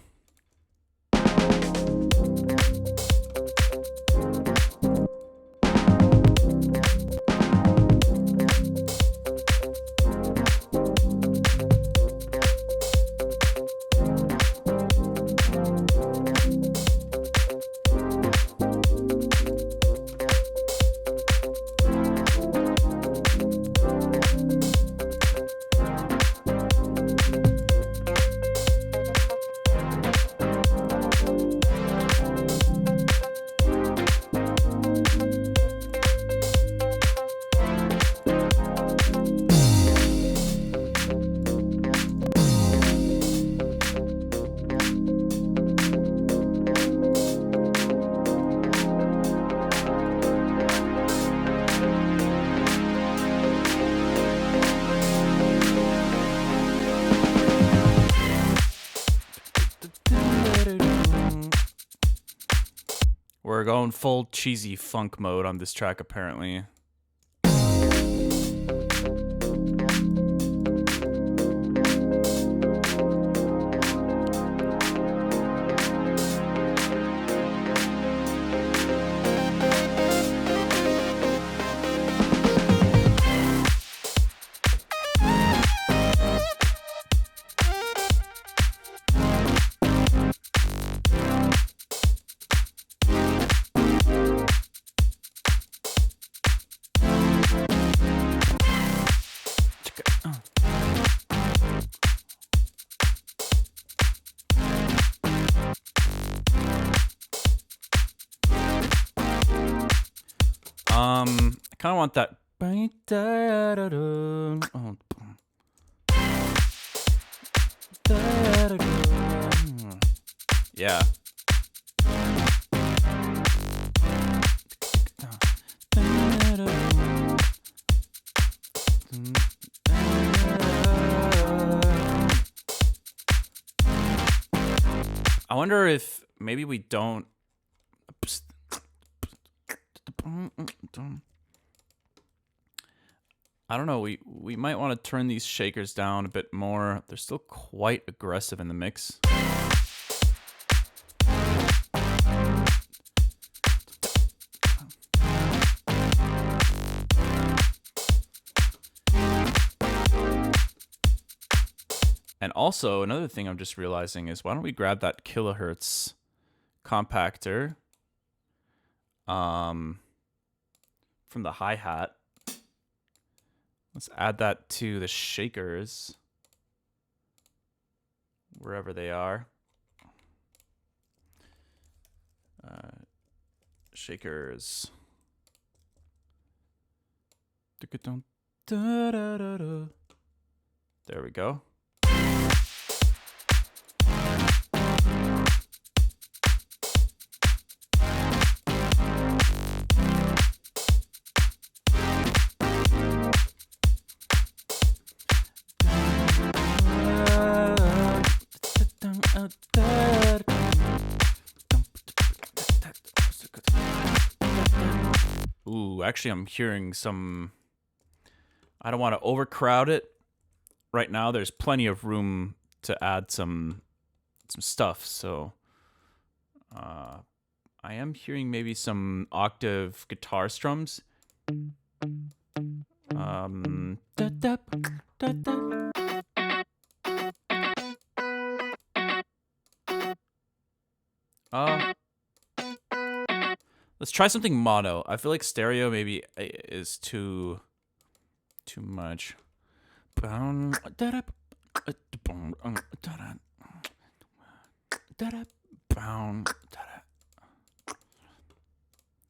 We're going full cheesy funk mode on this track, apparently. I kind of want that. Yeah. I wonder if maybe we don't. I don't know. We might want to turn these shakers down a bit more. They're still quite aggressive in the mix. And also, another thing I'm just realizing is, why don't we grab that kilohertz compactor from the hi-hat. Let's add that to the shakers, wherever they are. Shakers. There we go. Ooh, actually, I'm hearing some. I don't want to overcrowd it. Right now, there's plenty of room to add some stuff. So, I am hearing maybe some octave guitar strums. Let's try something mono. I feel like stereo maybe is too much.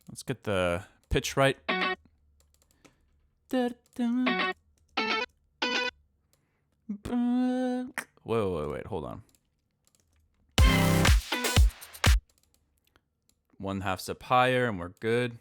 Let's get the pitch right. Wait, hold on. 1/2 step higher and we're good.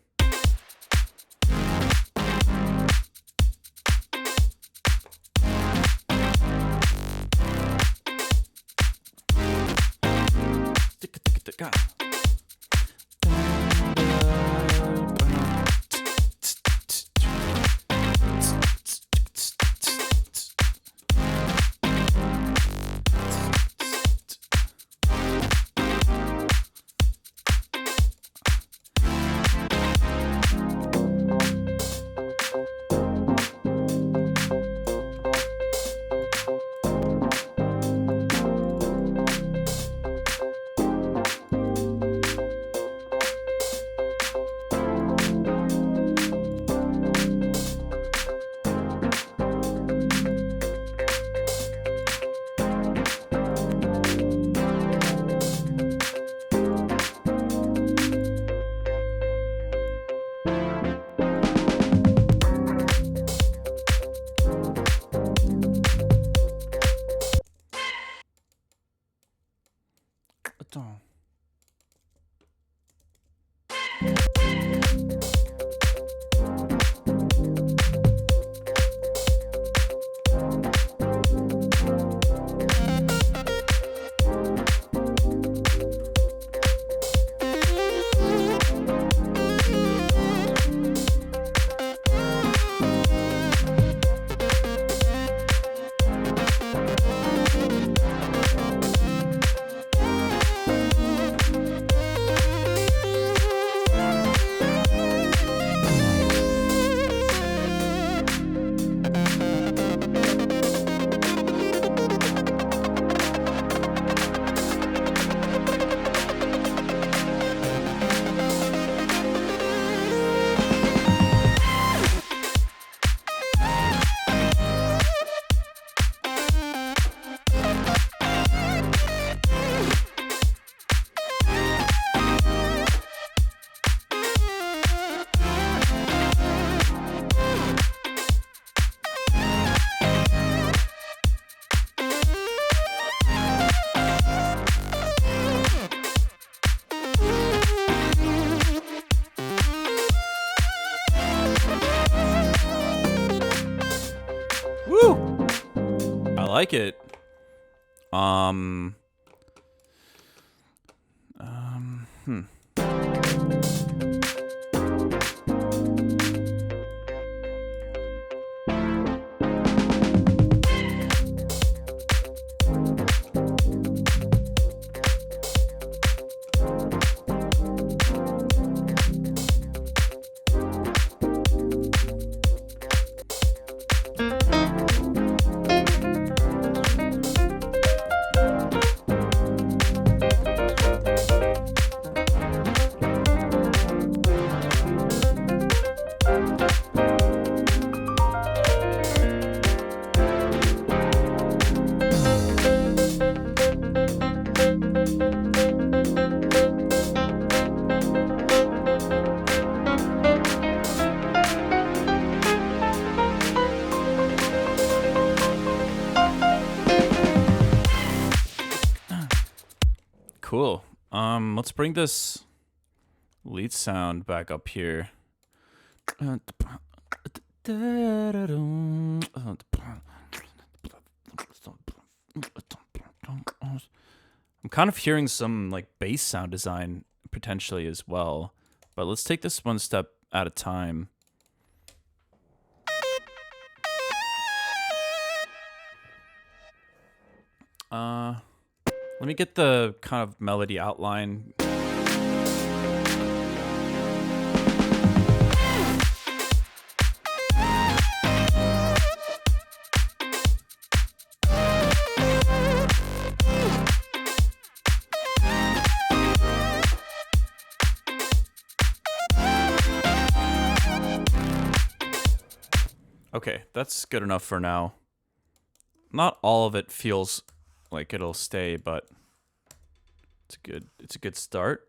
like it. Hmm. Cool. Let's bring this lead sound back up here. I'm kind of hearing some like bass sound design potentially as well, but let's take this one step at a time. Let me get the kind of melody outline. Okay, that's good enough for now. Not all of it feels like it'll stay, but it's a good start.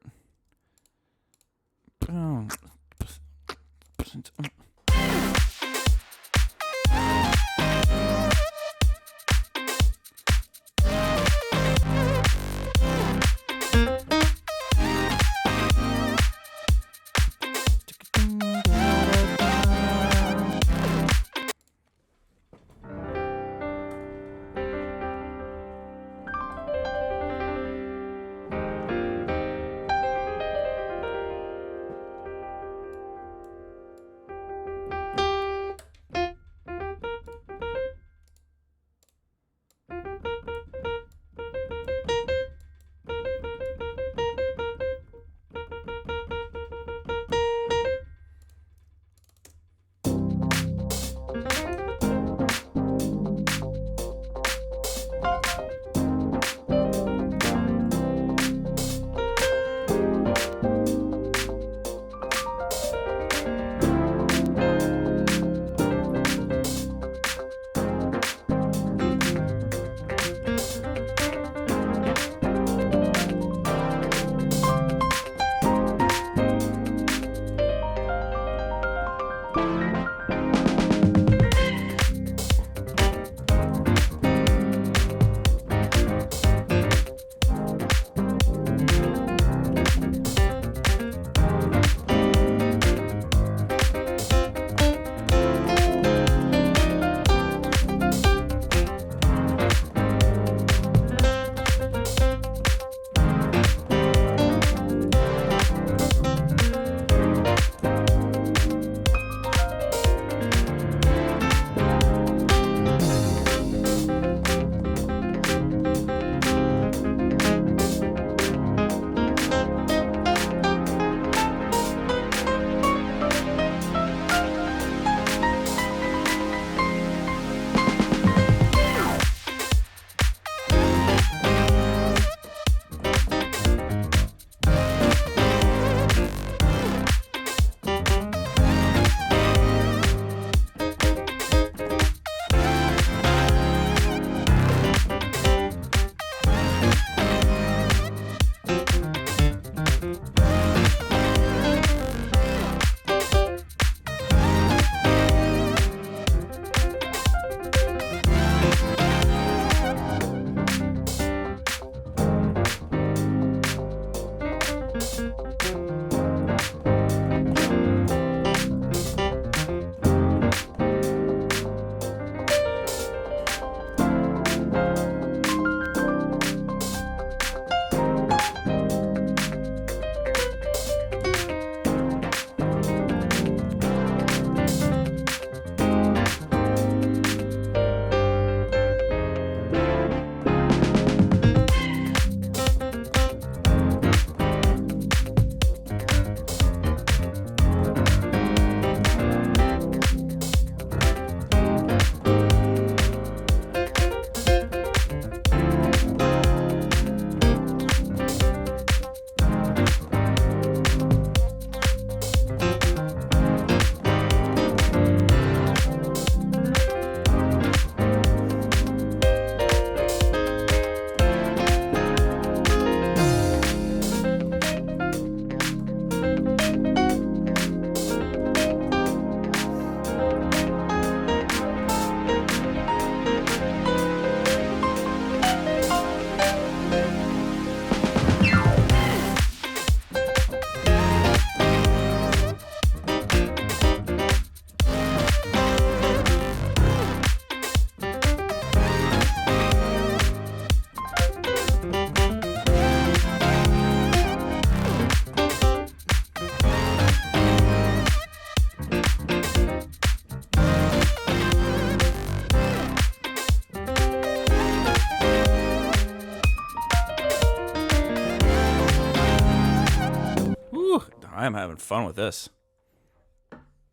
I am having fun with this.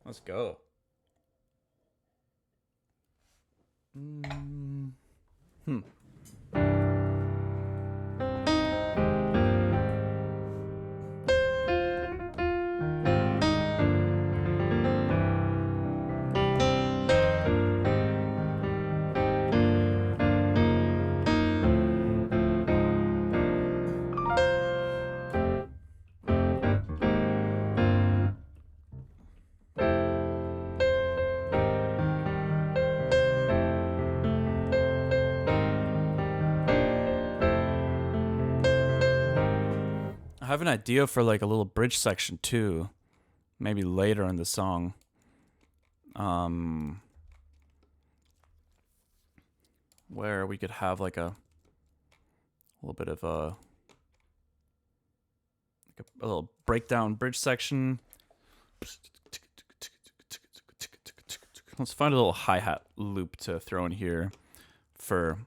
Let's go. I have an idea for like a little bridge section too, maybe later in the song. Where we could have like a little bit of a little breakdown bridge section. Let's find a little hi-hat loop to throw in here for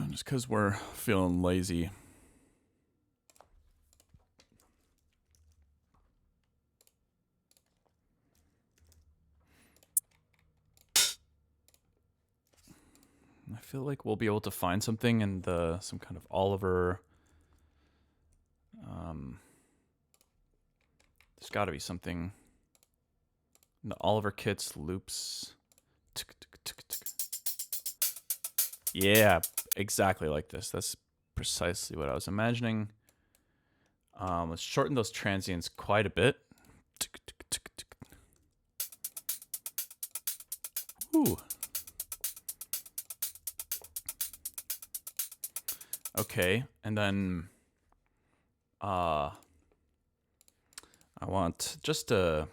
just because we're feeling lazy. I feel like we'll be able to find something in some kind of Oliver. There's got to be something in the Oliver kits loops. Yeah, exactly like this. That's precisely what I was imagining. Let's shorten those transients quite a bit. Ooh. Okay, and then I want just I'm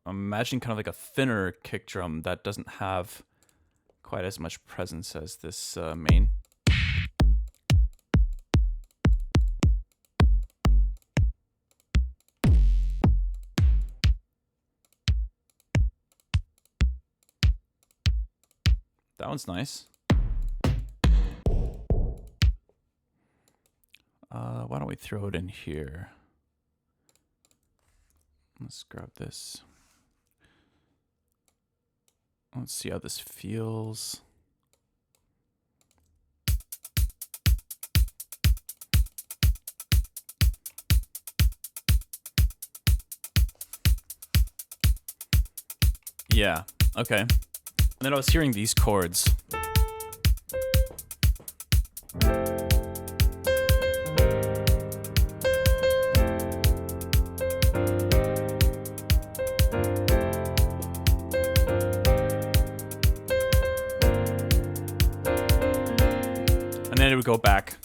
imagining kind of like a thinner kick drum that doesn't have quite as much presence as this main. That one's nice. Why don't we throw it in here? Let's grab this. Let's see how this feels. Yeah, okay. And then I was hearing these chords. And then it would go back.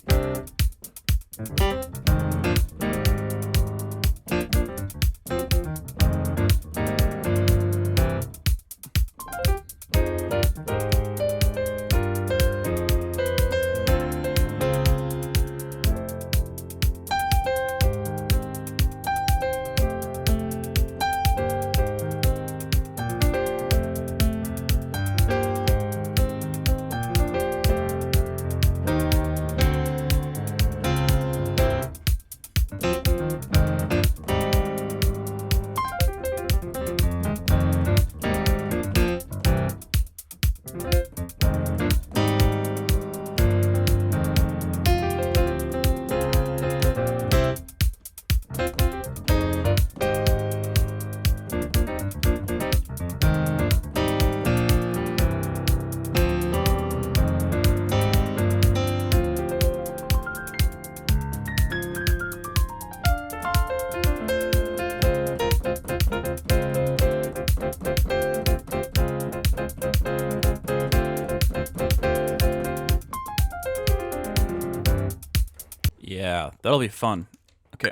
Yeah, that'll be fun. Okay.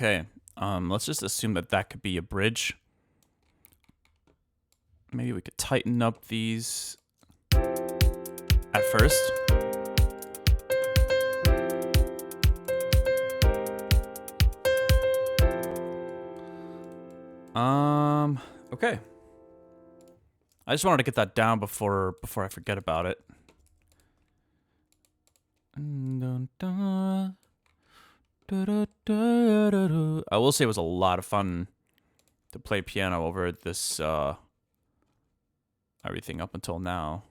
Okay. Let's just assume that that could be a bridge. Maybe we could tighten up these at first. Okay. I just wanted to get that down before I forget about it. I will say it was a lot of fun to play piano over this everything up until now.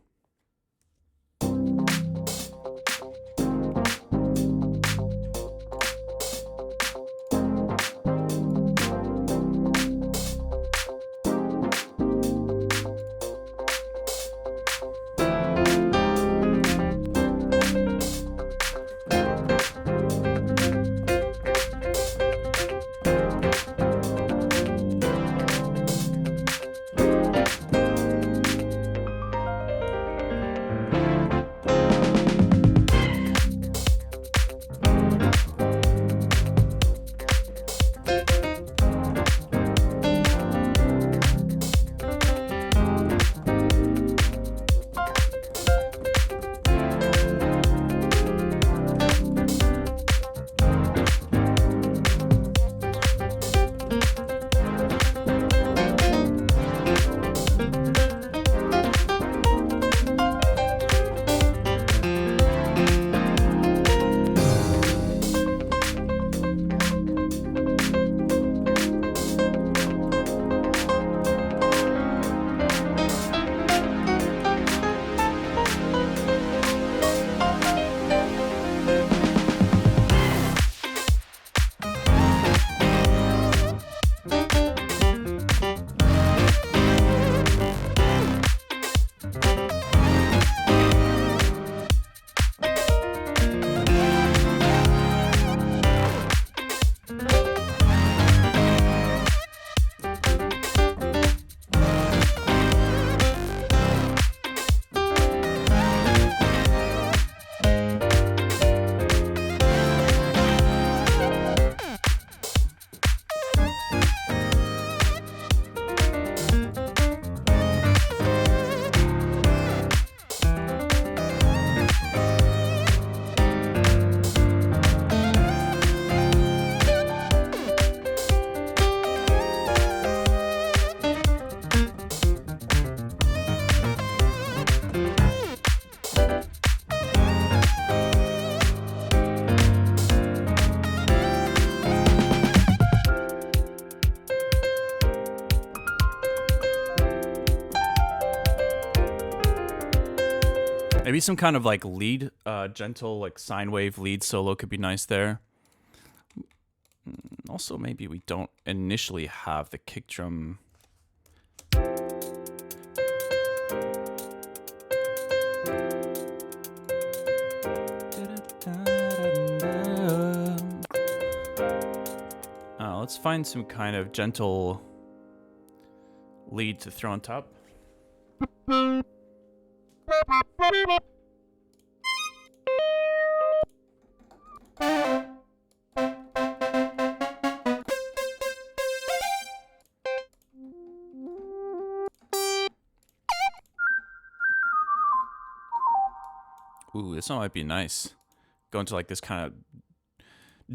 Maybe some kind of like lead, gentle like sine wave lead solo could be nice there. Also, maybe we don't initially have the kick drum. Let's find some kind of gentle lead to throw on top. Ooh, this one might be nice. Go into like this kind of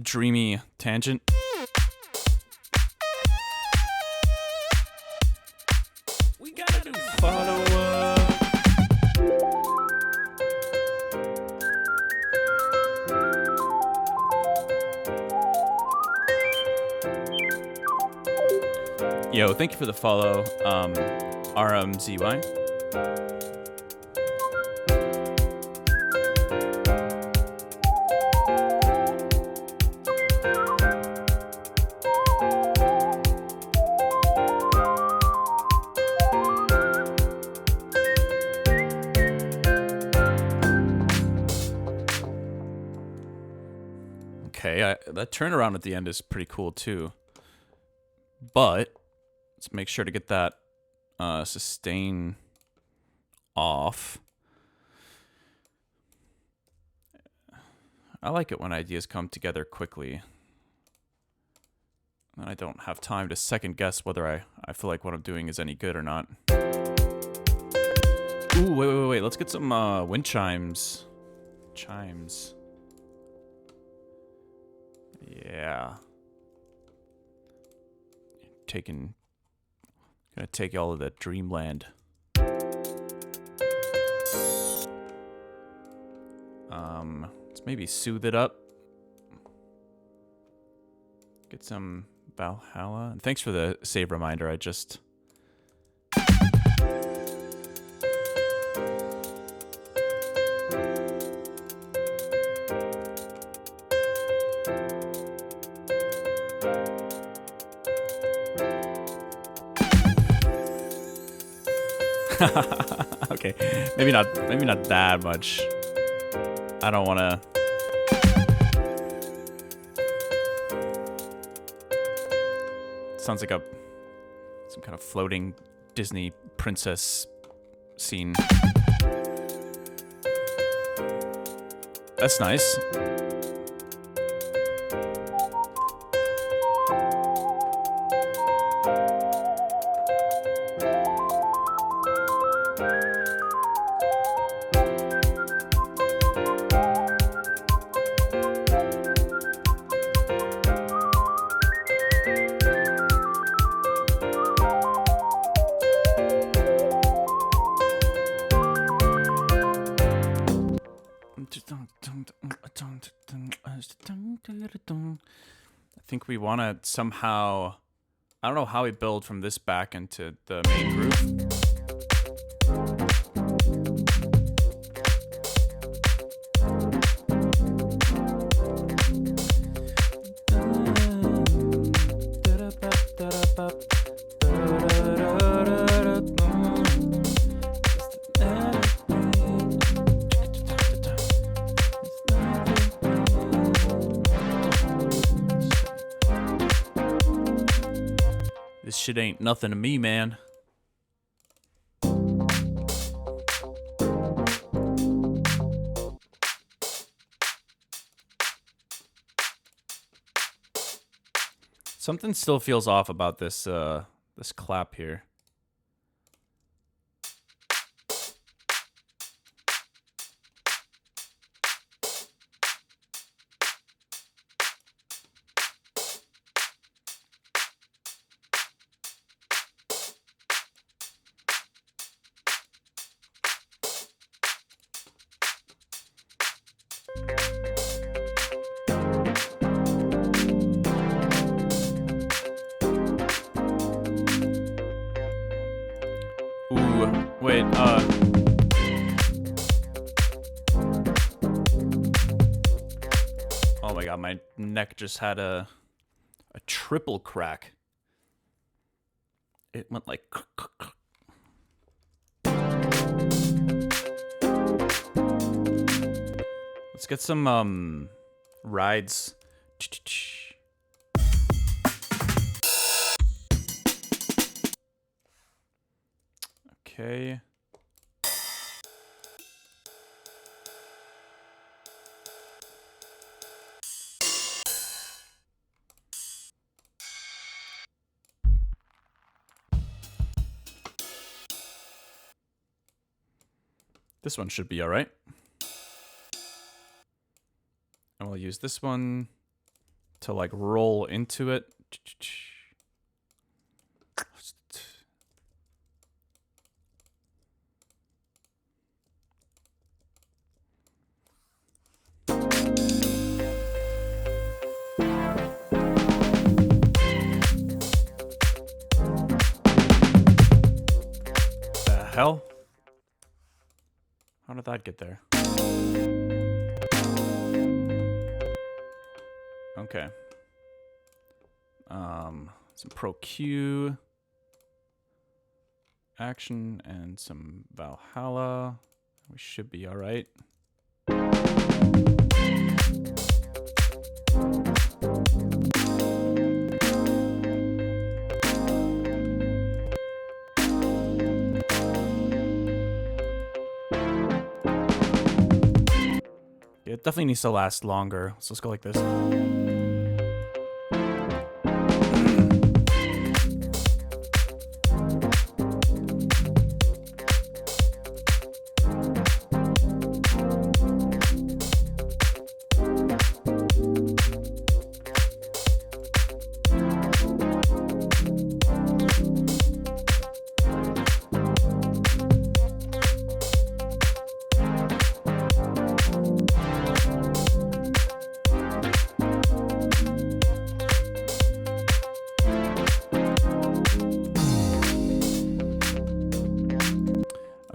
dreamy tangent. We gotta do follow-up. Yo, thank you for the follow, RMZY. Okay, that turnaround at the end is pretty cool too. But let's make sure to get that sustain off. I like it when ideas come together quickly. And I don't have time to second guess whether I feel like what I'm doing is any good or not. Ooh, wait. Let's get some wind chimes. Chimes. Yeah. Gonna take all of that dreamland. Let's maybe soothe it up. Get some Valhalla. And thanks for the save reminder. I just... Okay, maybe not that much. I don't want to. Sounds like some kind of floating Disney princess scene. That's nice. I think we want to somehow... I don't know how we build from this back into the main groove. This shit ain't nothing to me, man. Something still feels off about this this clap here. Wait, oh my god, my neck just had a triple crack. It went like... Let's get some, rides. Okay. This one should be all right. And we'll use this one to like roll into it. The hell? How did that get there? Okay. Some Pro Q action and some Valhalla. We should be all right. It definitely needs to last longer. So let's go like this.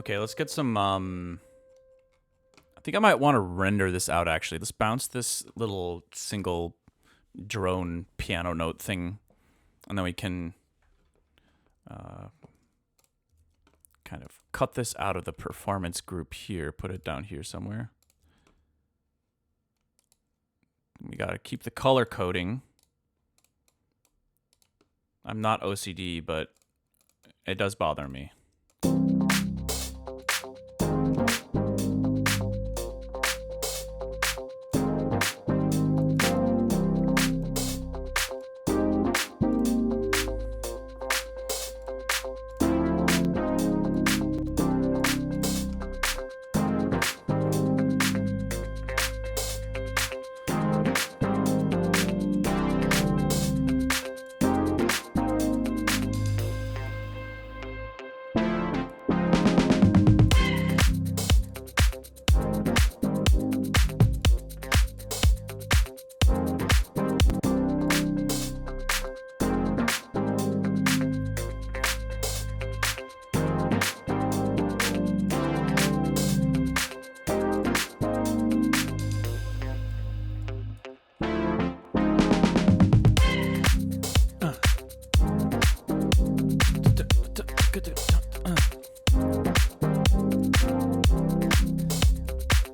Okay, let's get some, I think I might want to render this out, actually. Let's bounce this little single drone piano note thing, and then we can kind of cut this out of the performance group here, put it down here somewhere. We got to keep the color coding. I'm not OCD, but it does bother me.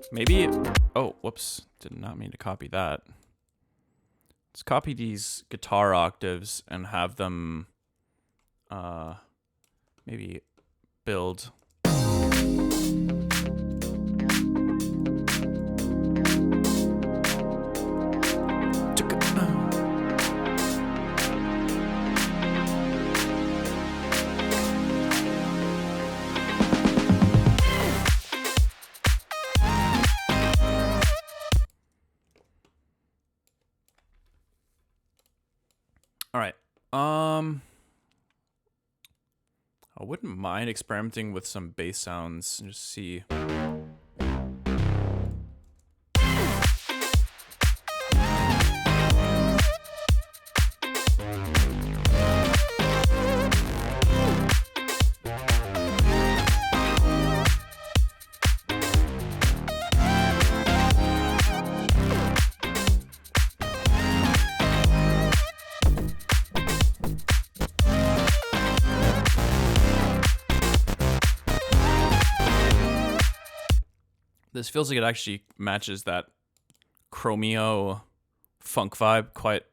Maybe, oh, whoops, did not mean to copy that. Let's copy these guitar octaves and have them maybe build. All right. I wouldn't mind experimenting with some bass sounds and just see. This feels like it actually matches that chromio funk vibe quite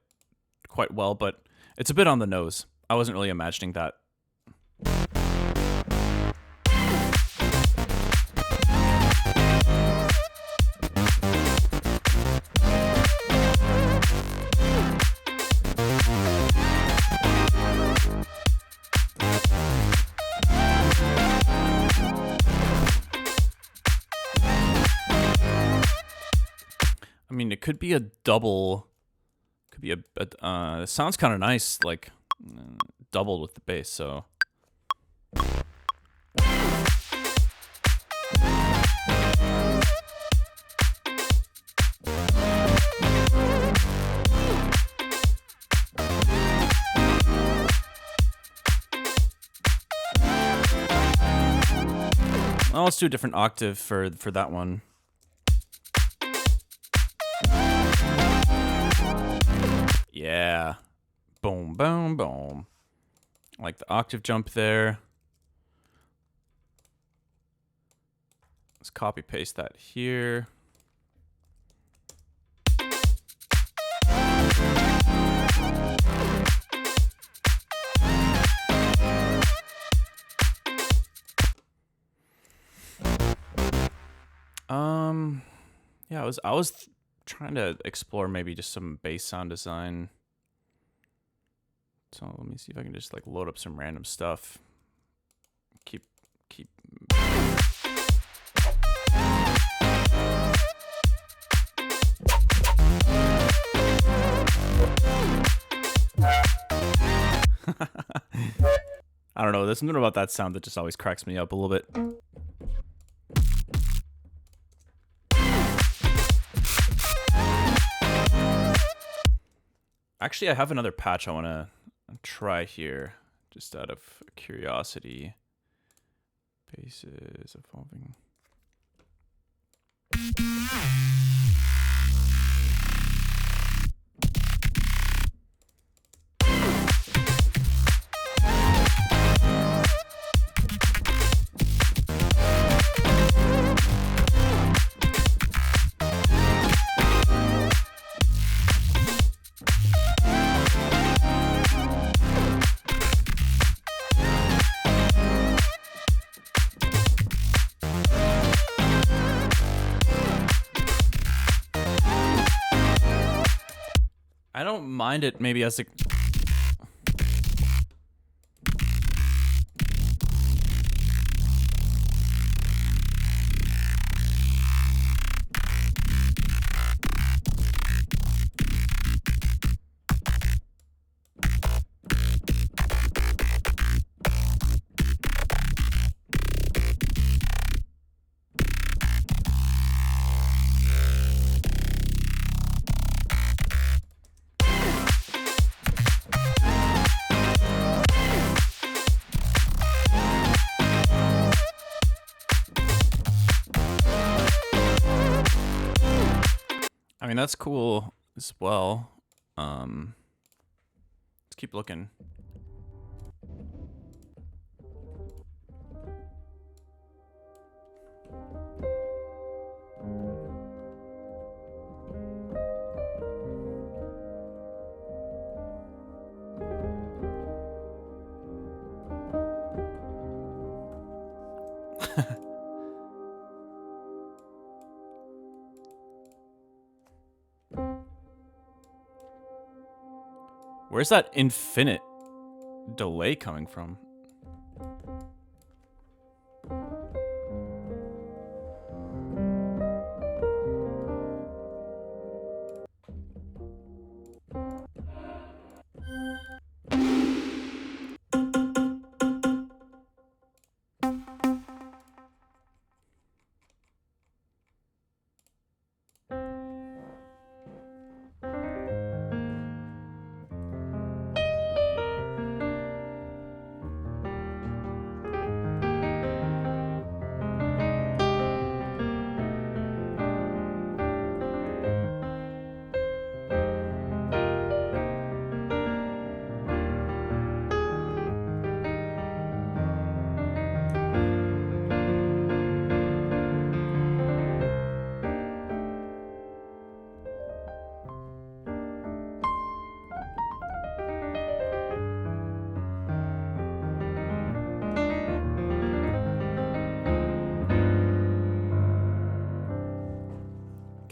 well, but it's a bit on the nose. I wasn't really imagining that. I mean, it could be a double. Could be it sounds kind of nice, like doubled with the bass. So. Well, let's do a different octave for that one. Yeah. Boom, boom, boom. Like the octave jump there. Let's copy paste that here. Yeah, I was trying to explore maybe just some bass sound design. So let me see if I can just like load up some random stuff. Keep. I don't know. There's something about that sound that just always cracks me up a little bit. Actually, I have another patch I want to try here, just out of curiosity. Faces evolving. I don't mind it maybe as a... I mean, that's cool as well. Let's keep looking. Where's that infinite delay coming from?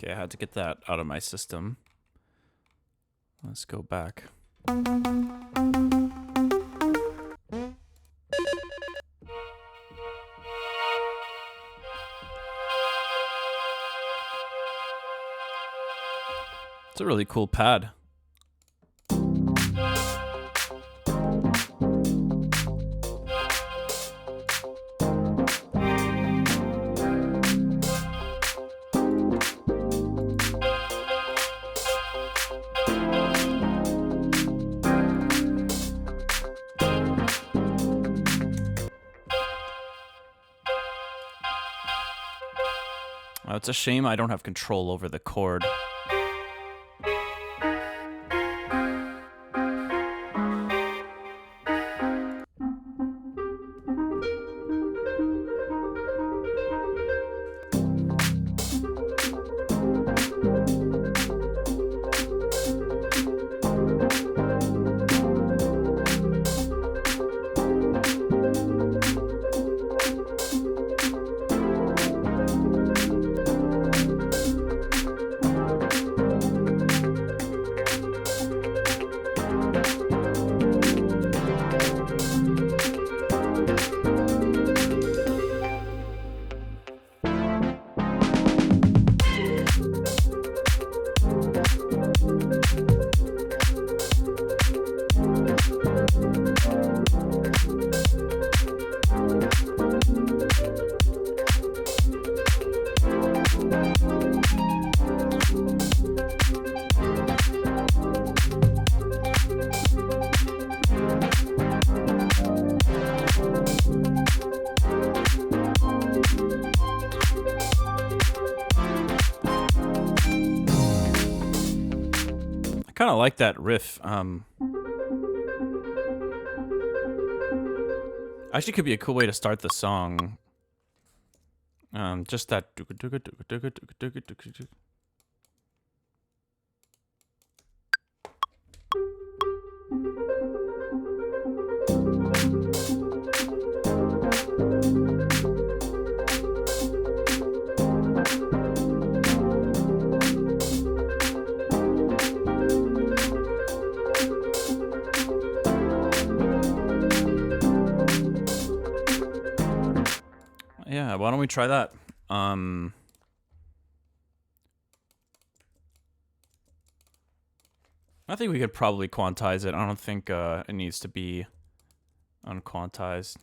Okay, I had to get that out of my system. Let's go back. It's a really cool pad. It's a shame I don't have control over the chord. kind of like that riff. Actually, could be a cool way to start the song. Just that. Yeah, why don't we try that? I think we could probably quantize it. I don't think it needs to be unquantized.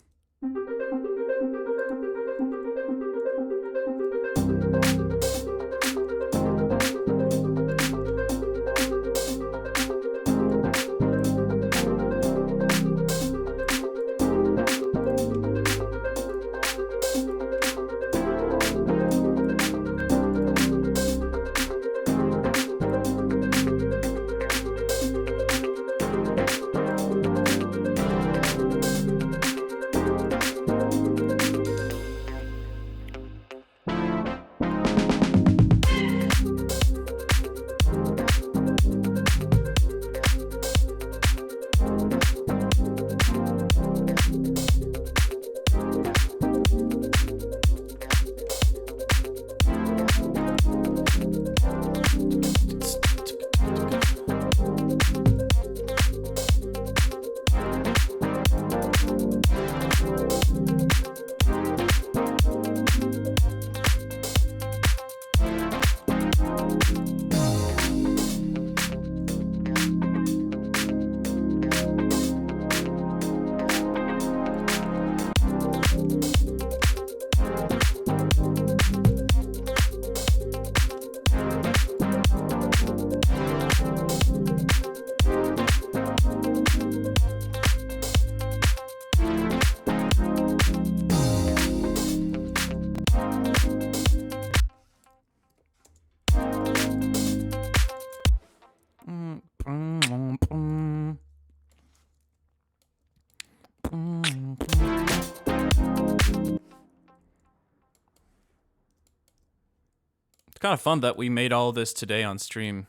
It's kind of fun that we made all this today on stream.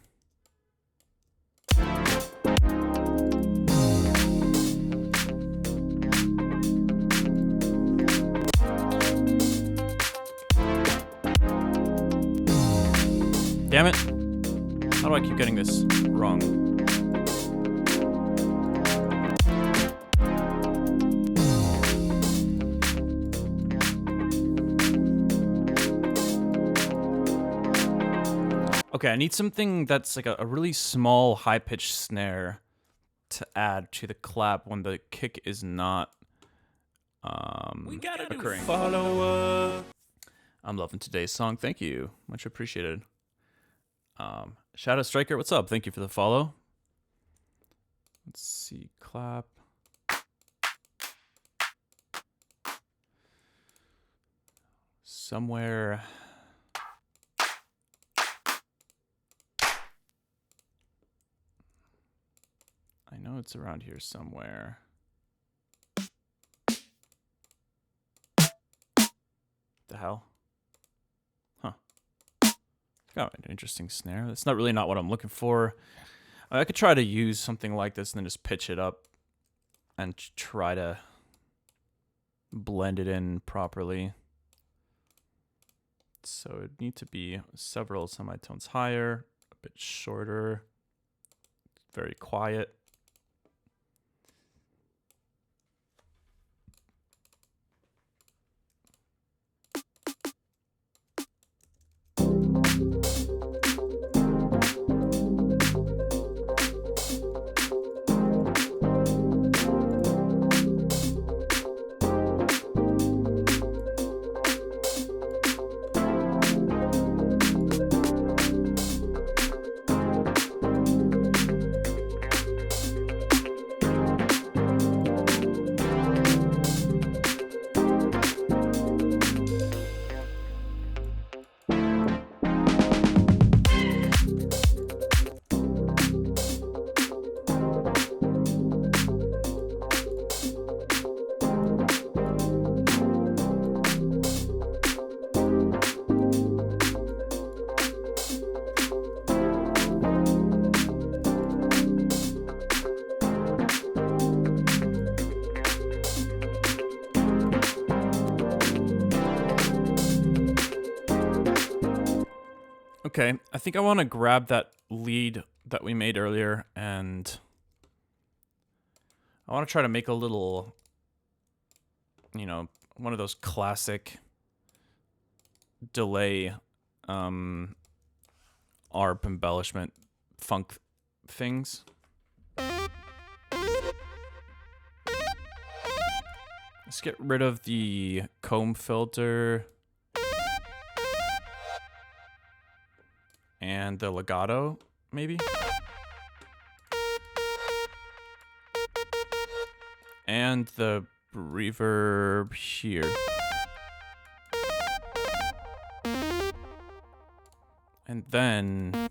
Damn it. How do I keep getting this wrong? Okay, I need something that's like a really small high-pitched snare to add to the clap when the kick is not we got a occurring. new follower. I'm loving today's song. Thank you. Much appreciated. Shadow Striker, what's up? Thank you for the follow. Let's see, clap. Somewhere. I know it's around here somewhere. The hell? Huh. Got an interesting snare. That's not what I'm looking for. I could try to use something like this and then just pitch it up and try to blend it in properly. So it'd need to be several semitones higher, a bit shorter, very quiet. Okay, I think I want to grab that lead that we made earlier, and I want to try to make a little, one of those classic delay ARP embellishment funk things. Let's get rid of the comb filter and the legato, maybe? And the reverb here. And then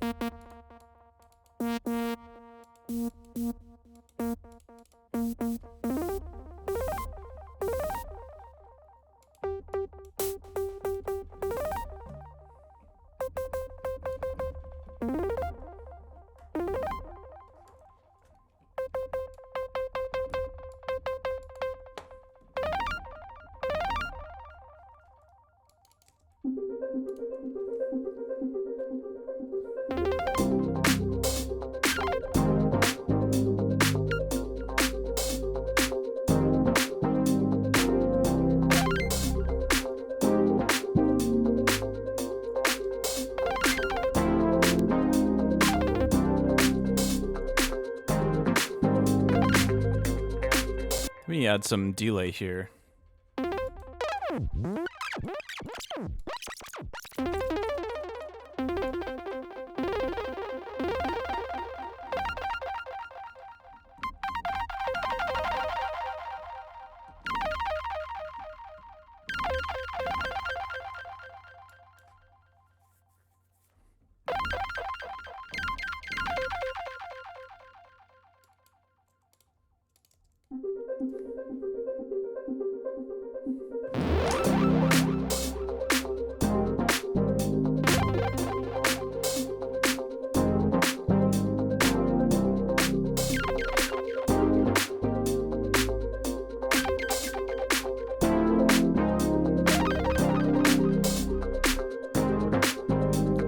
let me add some delay here.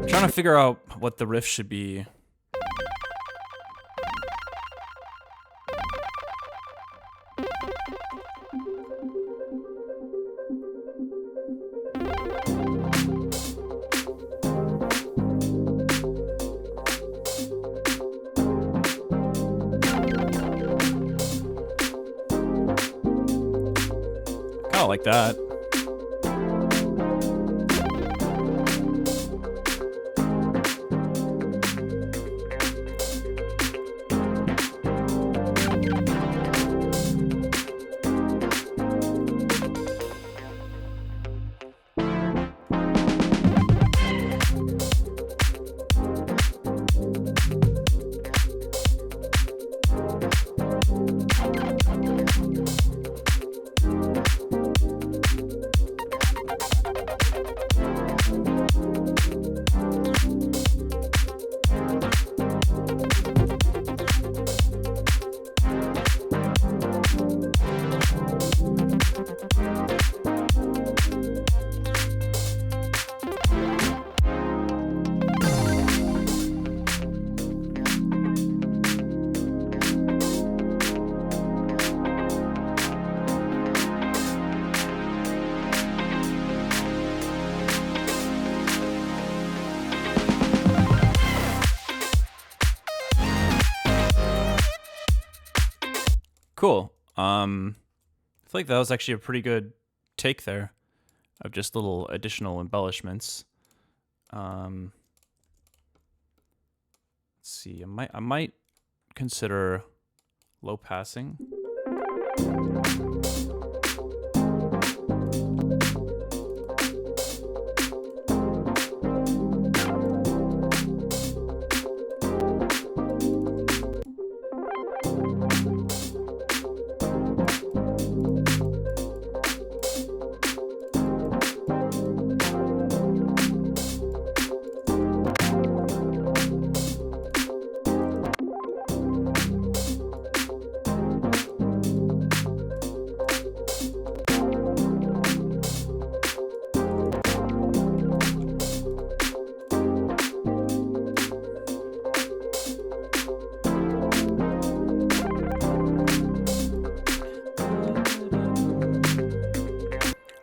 Trying to figure out what the riff should be. Kind of like that. Cool. I feel like that was actually a pretty good take there of just little additional embellishments. Let's see. I might consider low passing.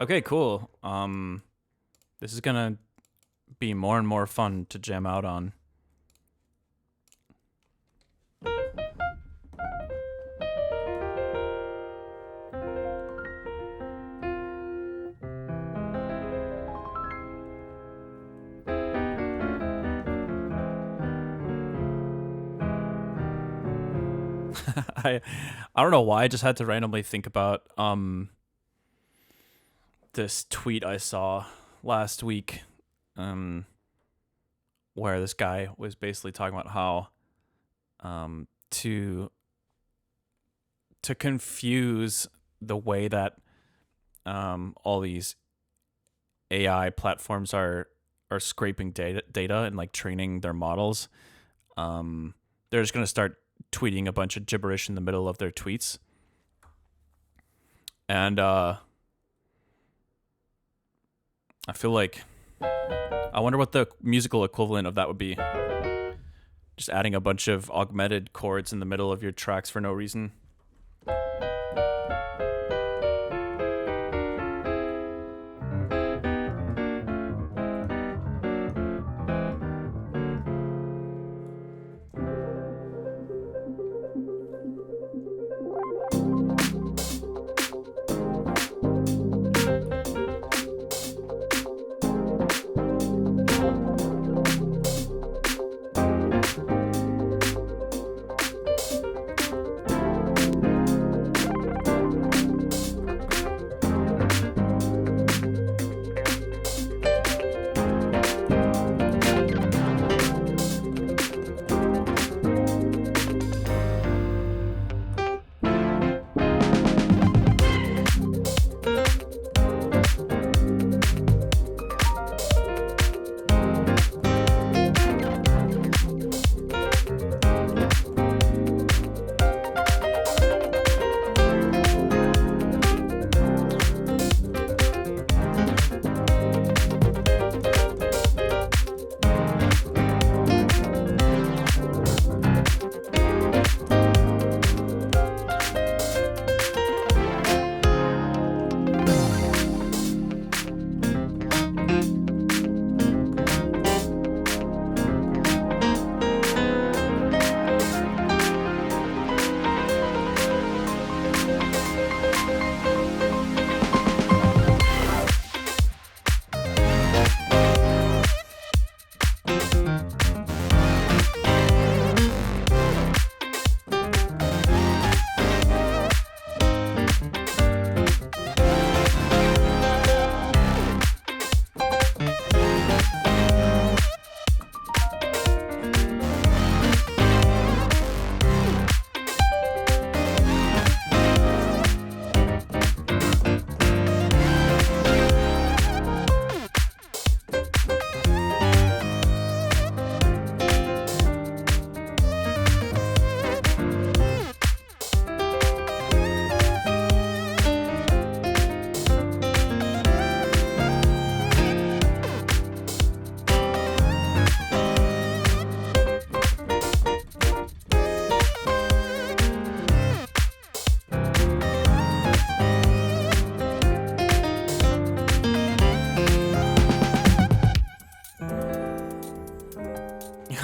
Okay, cool. This is gonna be more and more fun to jam out on. I don't know why I just had to randomly think about this tweet I saw last week, where this guy was basically talking about how to confuse the way that all these AI platforms are scraping data and like training their models. They're just gonna start tweeting a bunch of gibberish in the middle of their tweets. And I feel like I wonder what the musical equivalent of that would be. Just adding a bunch of augmented chords in the middle of your tracks for no reason.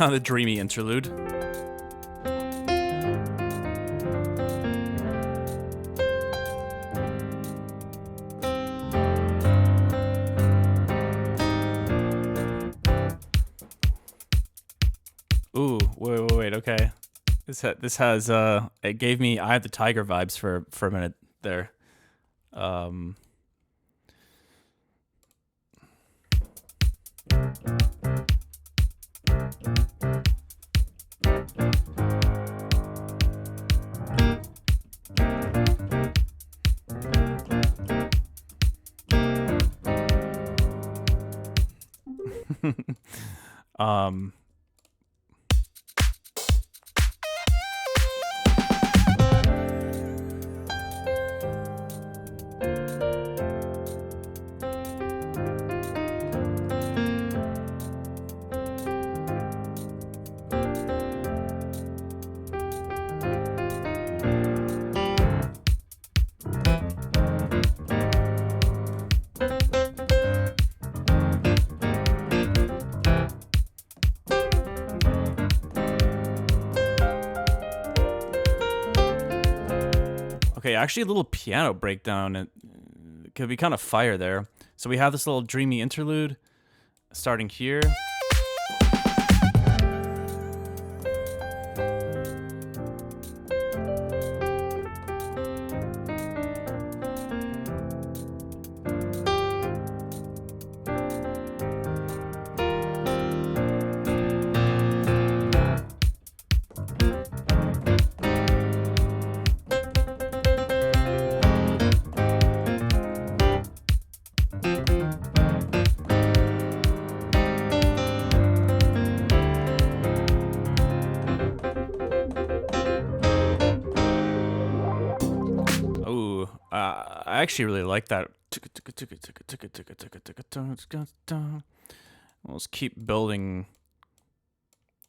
The dreamy interlude. Ooh, wait, okay. This has it gave me Eye of the Tiger vibes for a minute there. Okay, actually a little piano breakdown. It could be kind of fire there. So we have this little dreamy interlude starting here. I actually really like that. Let's keep building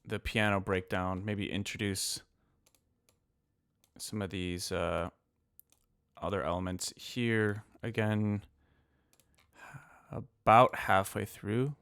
the piano breakdown. Maybe introduce some of these other elements here again. About halfway through.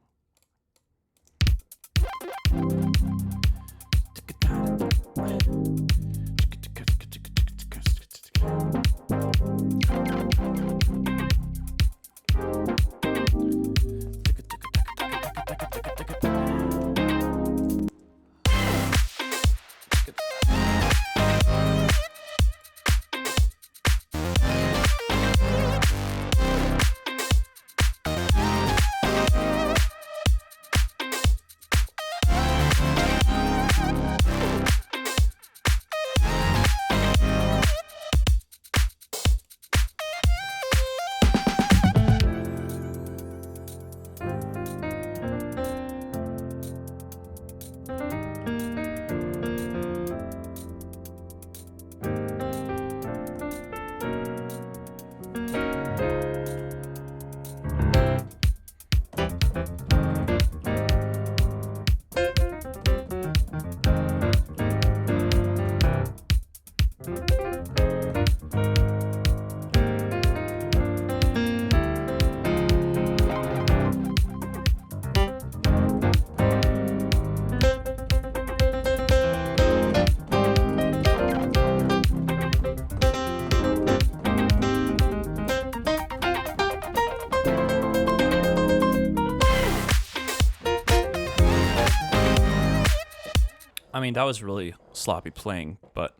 I mean, that was really sloppy playing, but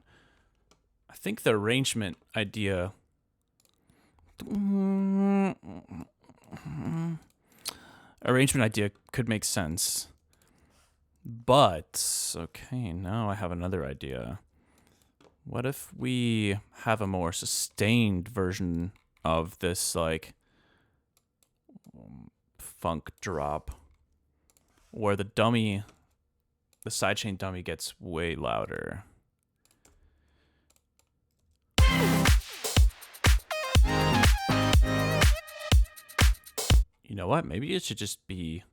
I think the arrangement idea could make sense. But okay, now I have another idea. What if we have a more sustained version of this like funk drop where the sidechain dummy gets way louder. You know what? Maybe it should just be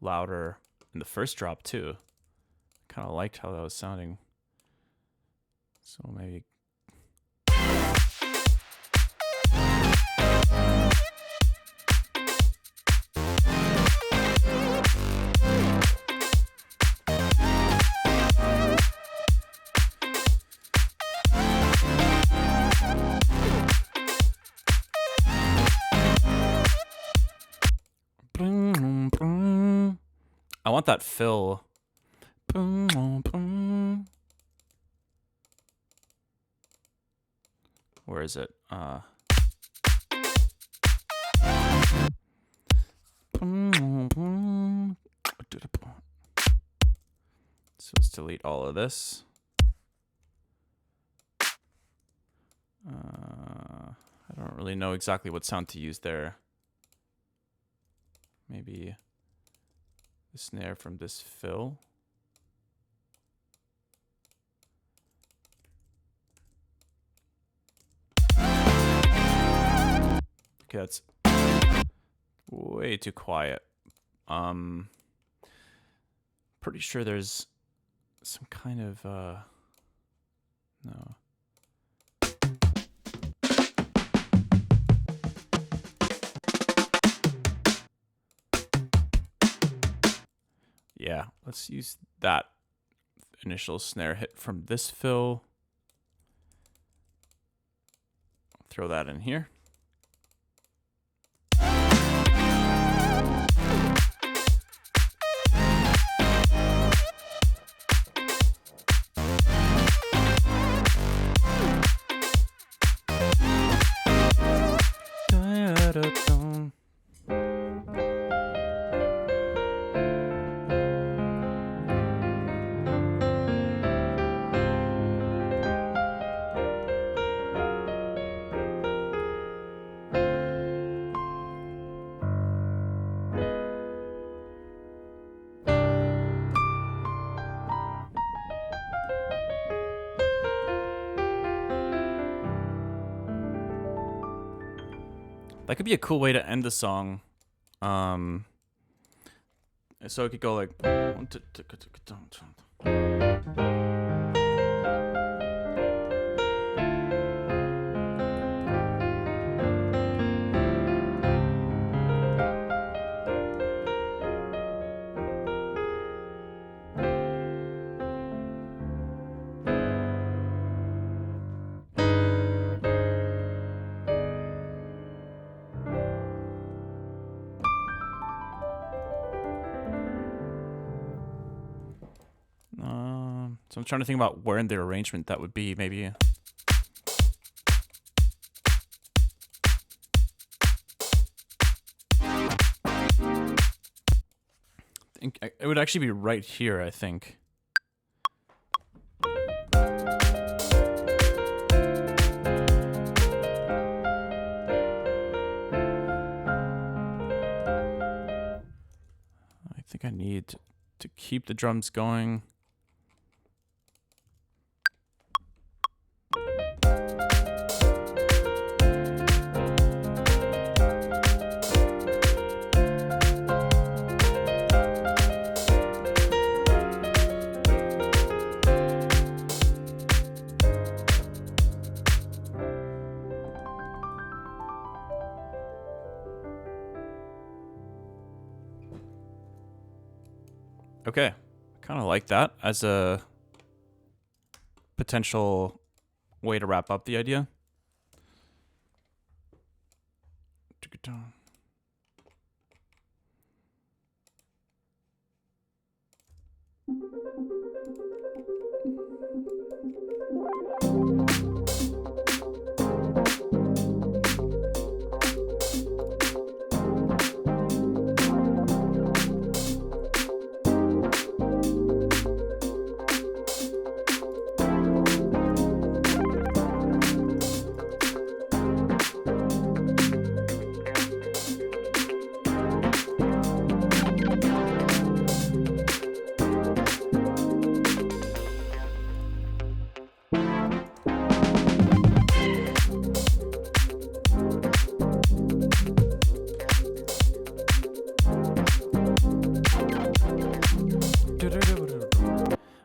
louder in the first drop too. Kind of liked how that was sounding. So maybe. I want that fill. Where is it? So let's delete all of this. I don't really know exactly what sound to use there. Maybe the snare from this fill. Okay, that's way too quiet. Pretty sure there's some kind of no. Yeah, let's use that initial snare hit from this fill. Throw that in here. That could be a cool way to end the song. So it could go like. So I'm trying to think about where in the arrangement that would be. Maybe. It would actually be right here, I think. I think I need to keep the drums going. Okay, I kind of like that as a potential way to wrap up the idea.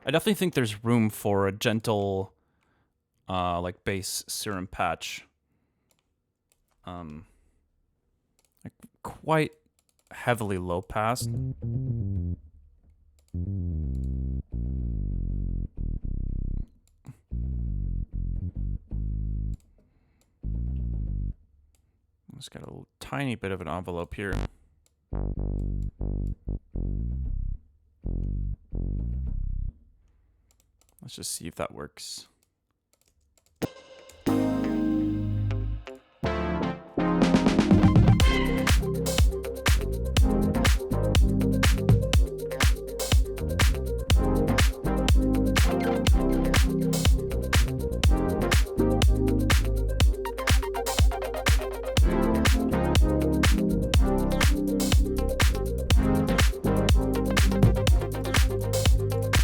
I definitely think there's room for a gentle, like bass serum patch. Like quite heavily low pass. Just got a tiny bit of an envelope here. Let's just see if that works.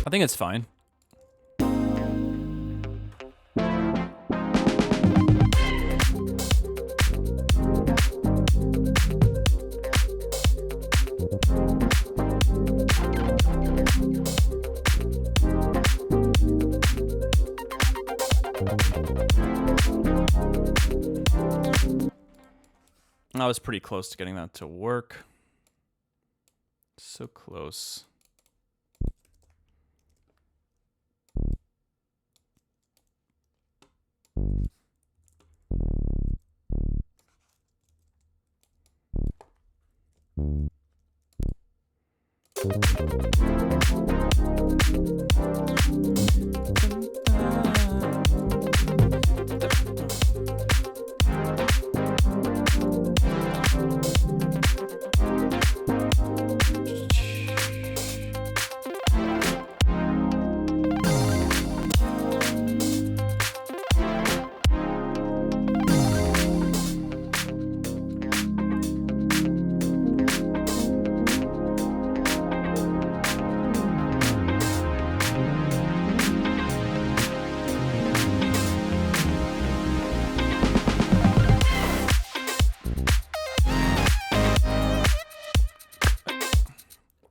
I think it's fine. I was pretty close to getting that to work. So close.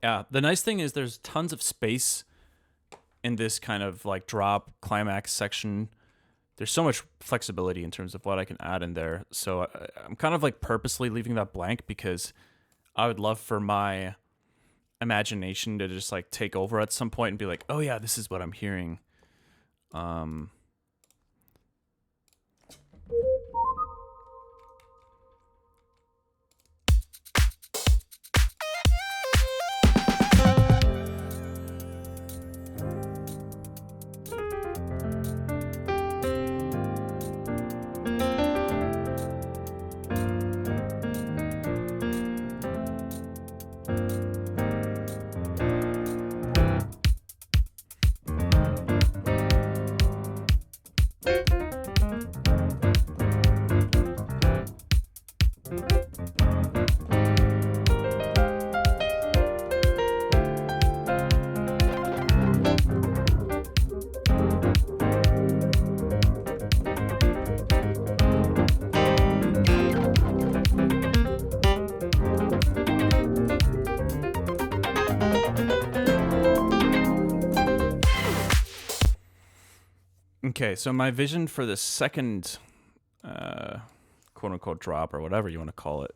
Yeah, the nice thing is there's tons of space in this kind of like drop climax section. There's so much flexibility in terms of what I can add in there. So I'm kind of like purposely leaving that blank because I would love for my imagination to just like take over at some point and be like, oh yeah, this is what I'm hearing. Okay, so my vision for the second quote-unquote drop, or whatever you want to call it,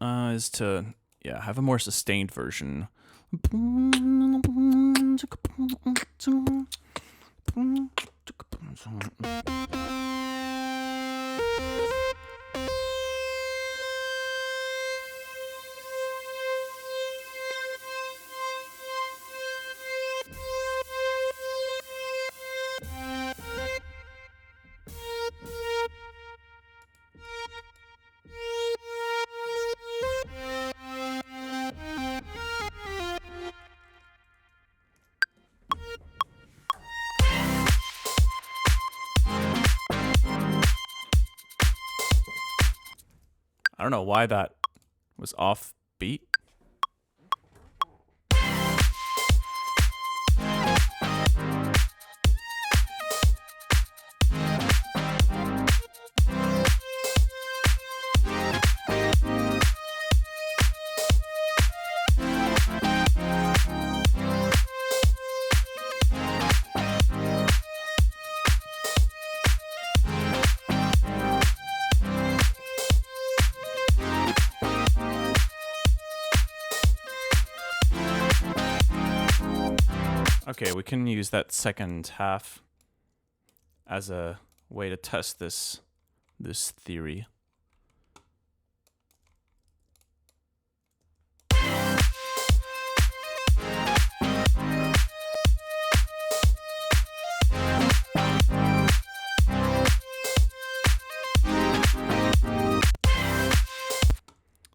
is to, have a more sustained version. I don't know why that was off beat. Okay, we can use that second half as a way to test this theory.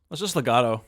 Let's just legato.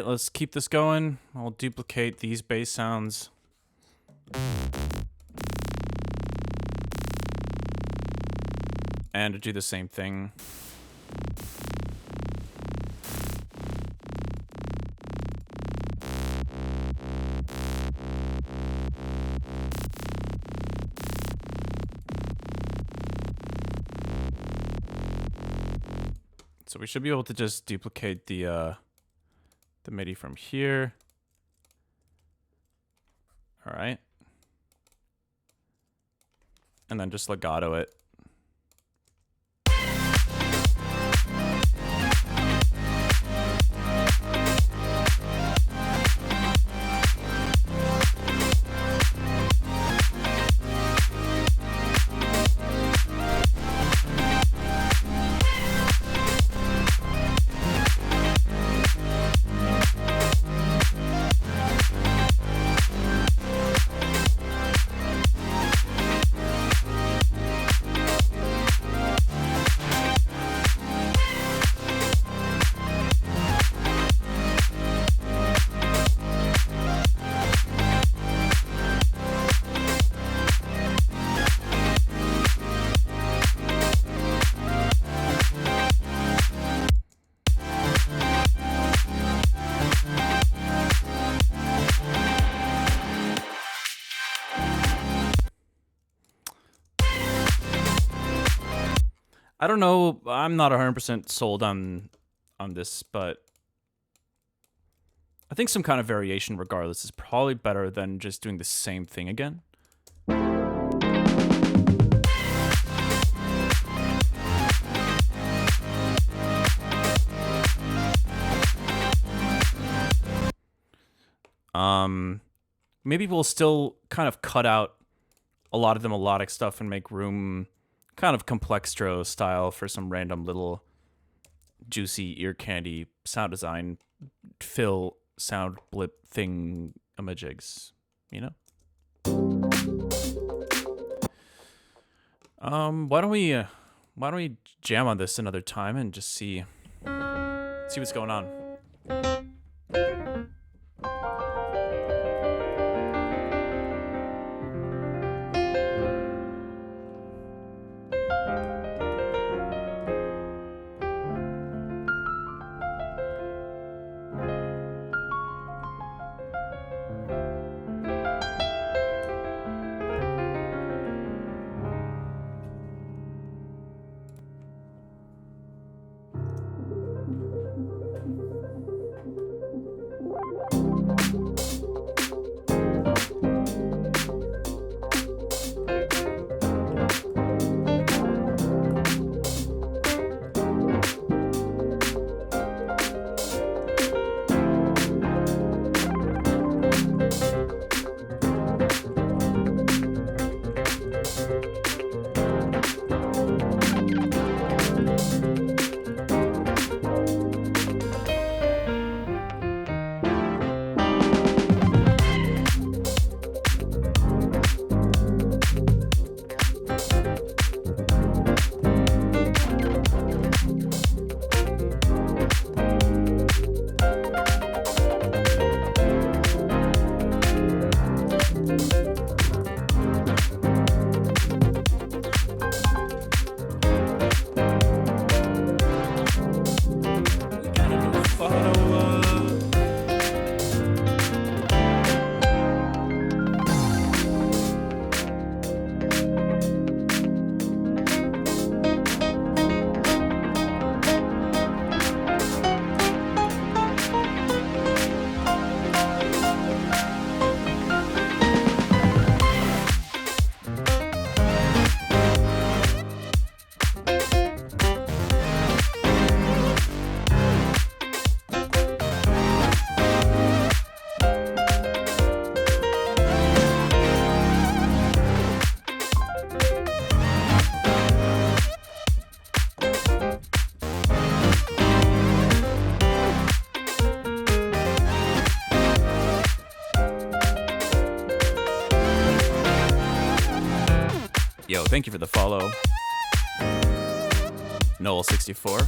right, let's keep this going. I'll duplicate these bass sounds. And do the same thing. So we should be able to just duplicate the MIDI from here. All right. And then just legato it. I don't know. I'm not 100% sold on this, but I think some kind of variation, regardless, is probably better than just doing the same thing again. Maybe we'll still kind of cut out a lot of the melodic stuff and make room, kind of complextro style, for some random little juicy ear candy sound design fill sound blip thing imajigs, you know? Why don't we jam on this another time and just see what's going on. Yo, thank you for the follow. Noel64.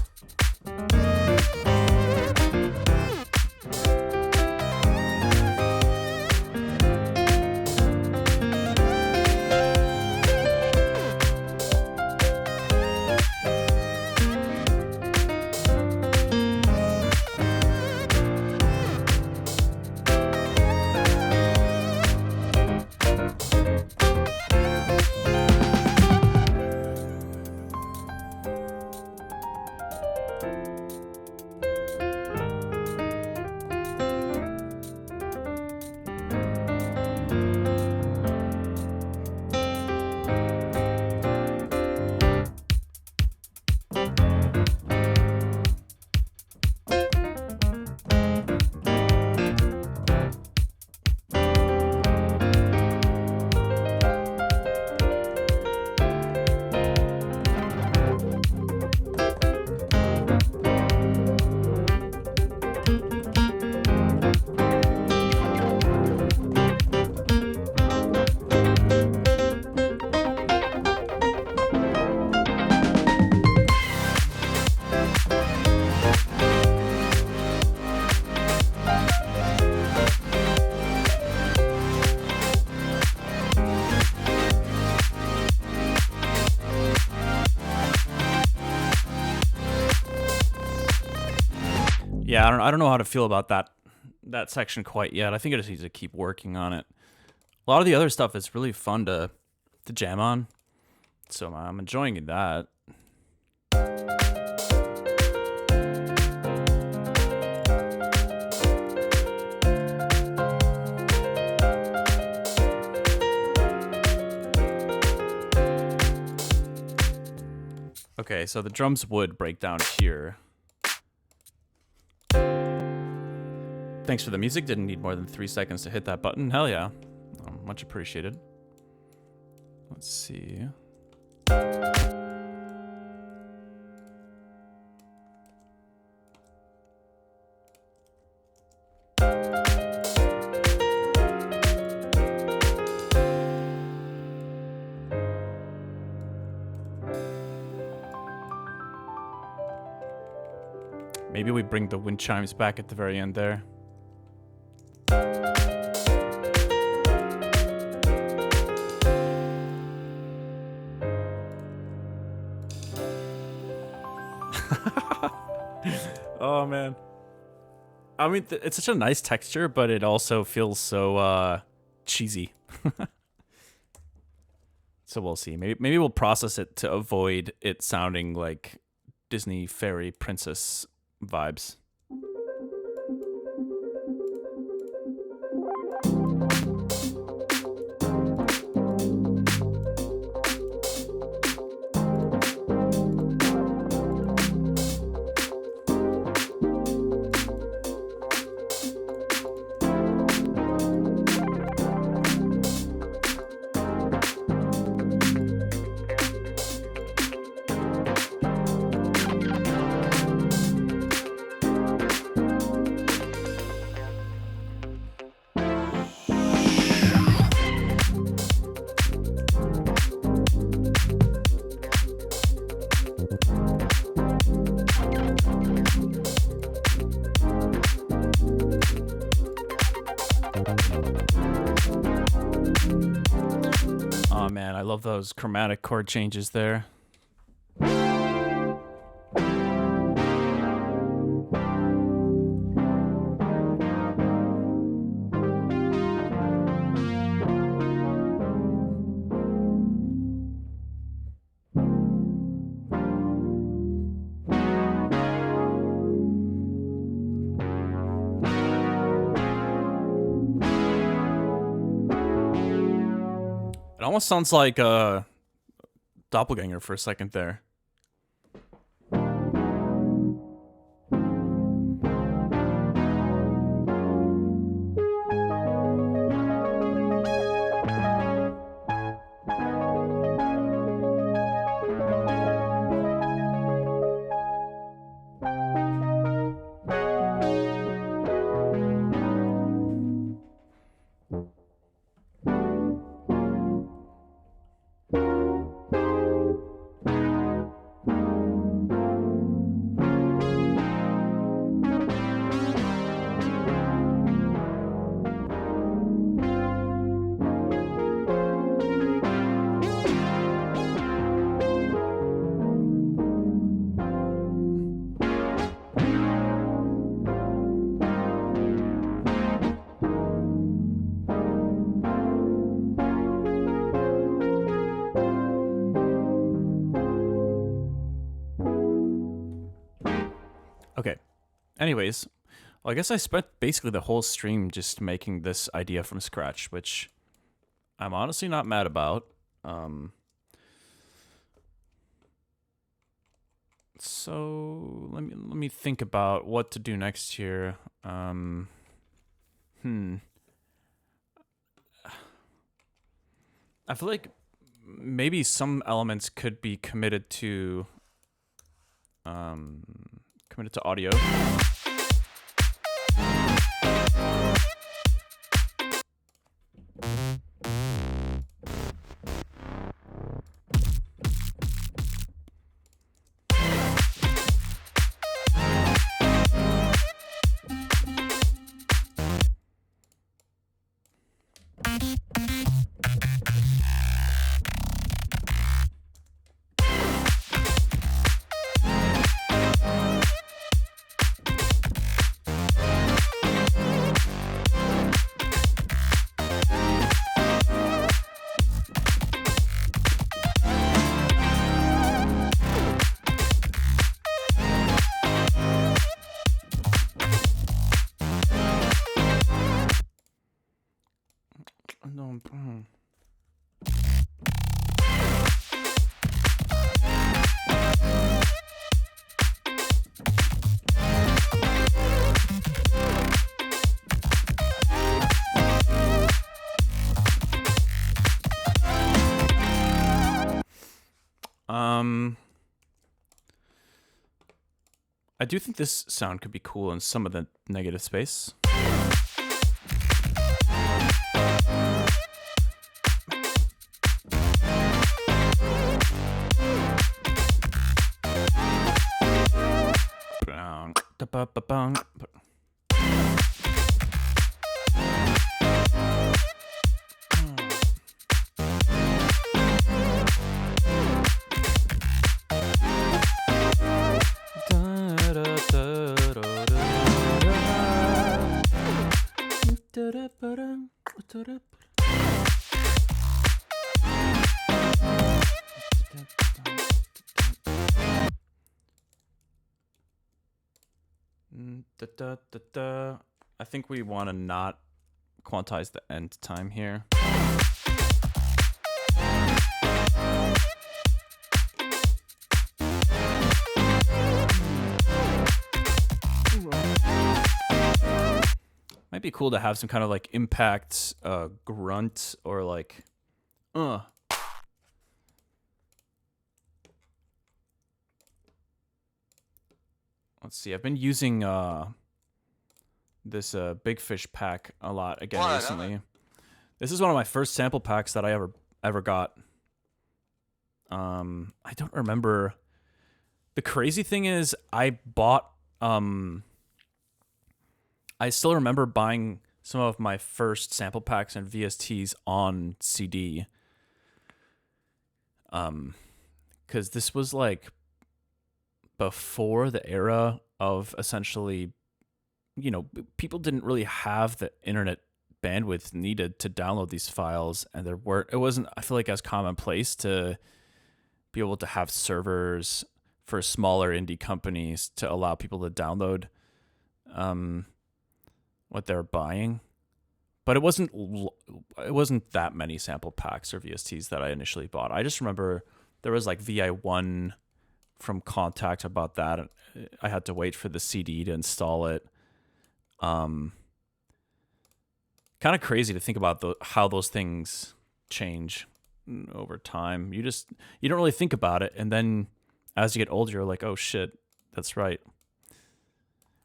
Yeah, I don't know how to feel about that section quite yet. I think I just need to keep working on it. A lot of the other stuff is really fun to jam on, so I'm enjoying that. Okay, so the drums would break down here. Thanks for the music. Didn't need more than 3 seconds to hit that button. Hell yeah. Much appreciated. Let's see. Maybe we bring the wind chimes back at the very end there. Oh man. I mean, it's such a nice texture, but it also feels so cheesy. So we'll see. Maybe we'll process it to avoid it sounding like Disney fairy princess vibes. Oh man, I love those chromatic chord changes there. It almost sounds like a doppelganger for a second there. Okay. Anyways, well, I guess I spent basically the whole stream just making this idea from scratch, which I'm honestly not mad about. So let me think about what to do next here. I feel like maybe some elements could be committed to audio. I do think this sound could be cool in some of the negative space. I think we want to not quantize the end time here. Might be cool to have some kind of like impact grunt or like Let's see. I've been using this Big Fish pack a lot again recently. This is one of my first sample packs that I ever got. I don't remember. The crazy thing is I bought I still remember buying some of my first sample packs and VSTs on CD. Cuz this was like before the era of essentially, you know, people didn't really have the internet bandwidth needed to download these files, and it wasn't, I feel like, as commonplace to be able to have servers for smaller indie companies to allow people to download what they're buying. But it wasn't that many sample packs or VSTs that I initially bought. I just remember there was like VI1 from Contact about that. I had to wait for the CD to install it. Kind of crazy to think about how those things change over time. You don't really think about it, and then as you get older, you're like, oh shit, that's right.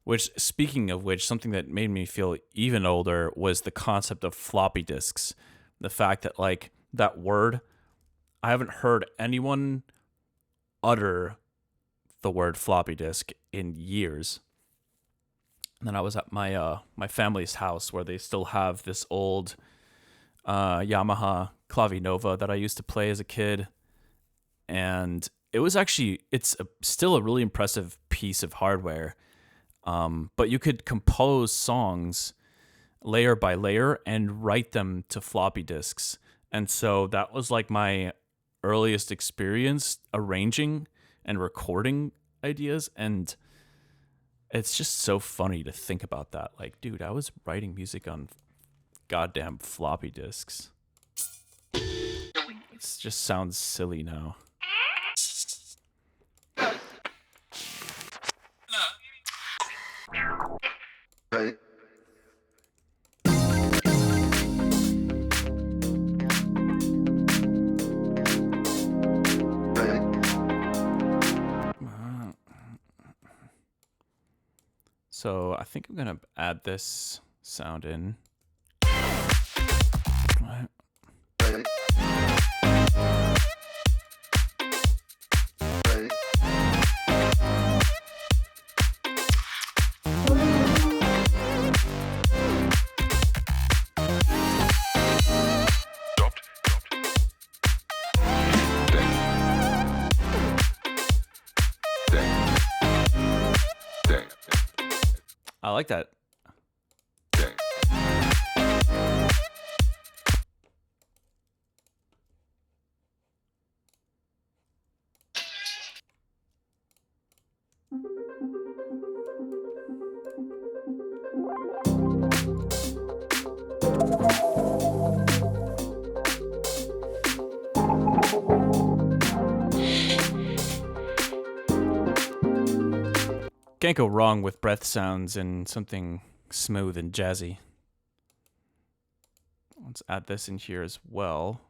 Which, speaking of which, something that made me feel even older was the concept of floppy disks. The fact that, like, that word, I haven't heard anyone utter the word floppy disk in years. And then I was at my my family's house where they still have this old Yamaha Clavinova that I used to play as a kid. And it was actually, still a really impressive piece of hardware. But you could compose songs layer by layer and write them to floppy disks. And so that was like my earliest experience arranging and recording ideas. And it's just so funny to think about that. Like, dude, I was writing music on goddamn floppy disks. It just sounds silly now. Right. So I think I'm gonna add this sound in. What? I like that. Can't go wrong with breath sounds and something smooth and jazzy. Let's add this in here as well.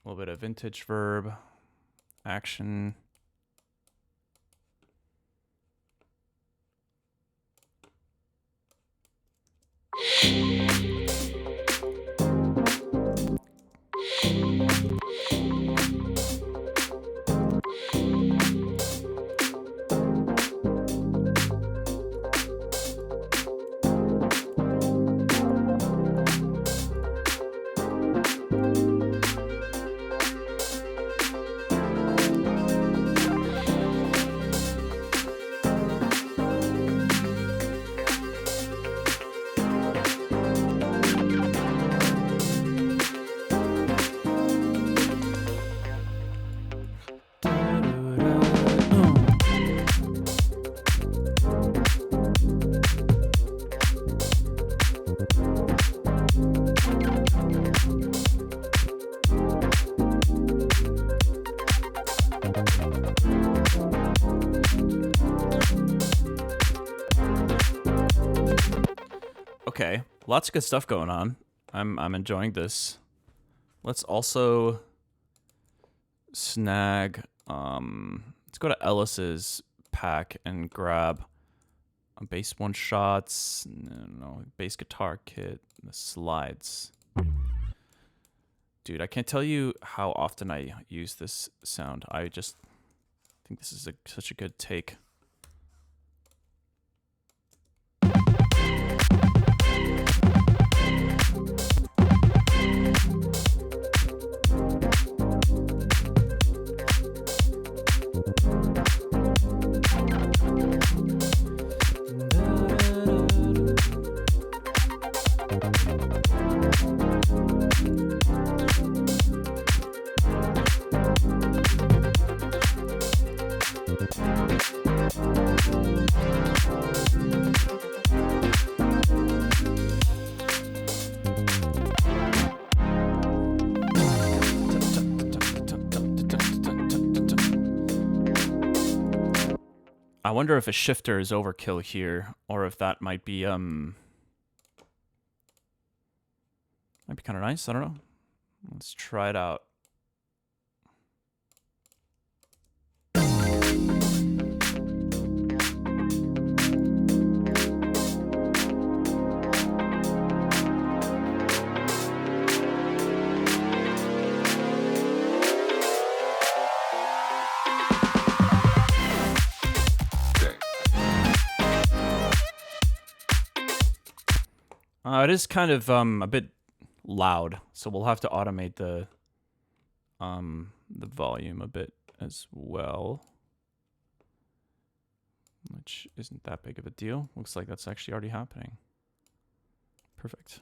A little bit of vintage verb, action. Okay, lots of good stuff going on. I'm enjoying this. Let's also snag. Let's go to Ellis's pack and grab a bass one shots. No, bass guitar kit. The slides. Dude, I can't tell you how often I use this sound. I just think this is such a good take. I wonder if a shifter is overkill here, or if that might be kind of nice. I don't know. Let's try it out. It is kind of a bit loud, so we'll have to automate the volume a bit as well, which isn't that big of a deal. Looks like that's actually already happening. Perfect.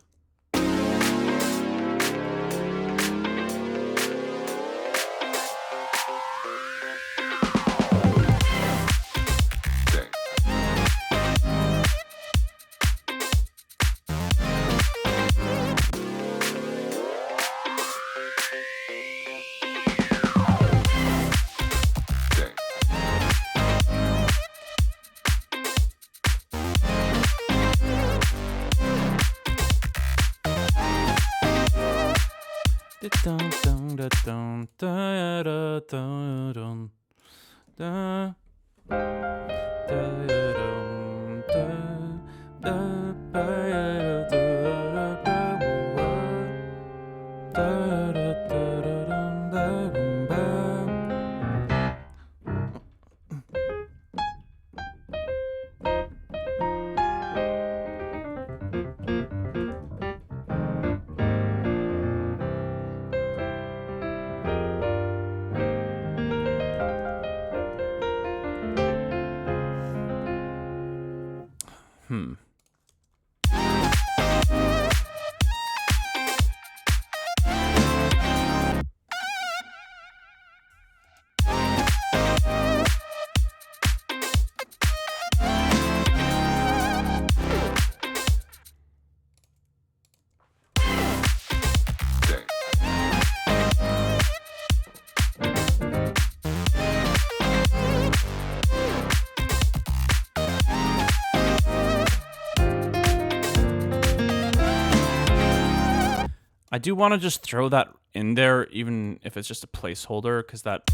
I do want to just throw that in there, even if it's just a placeholder, because that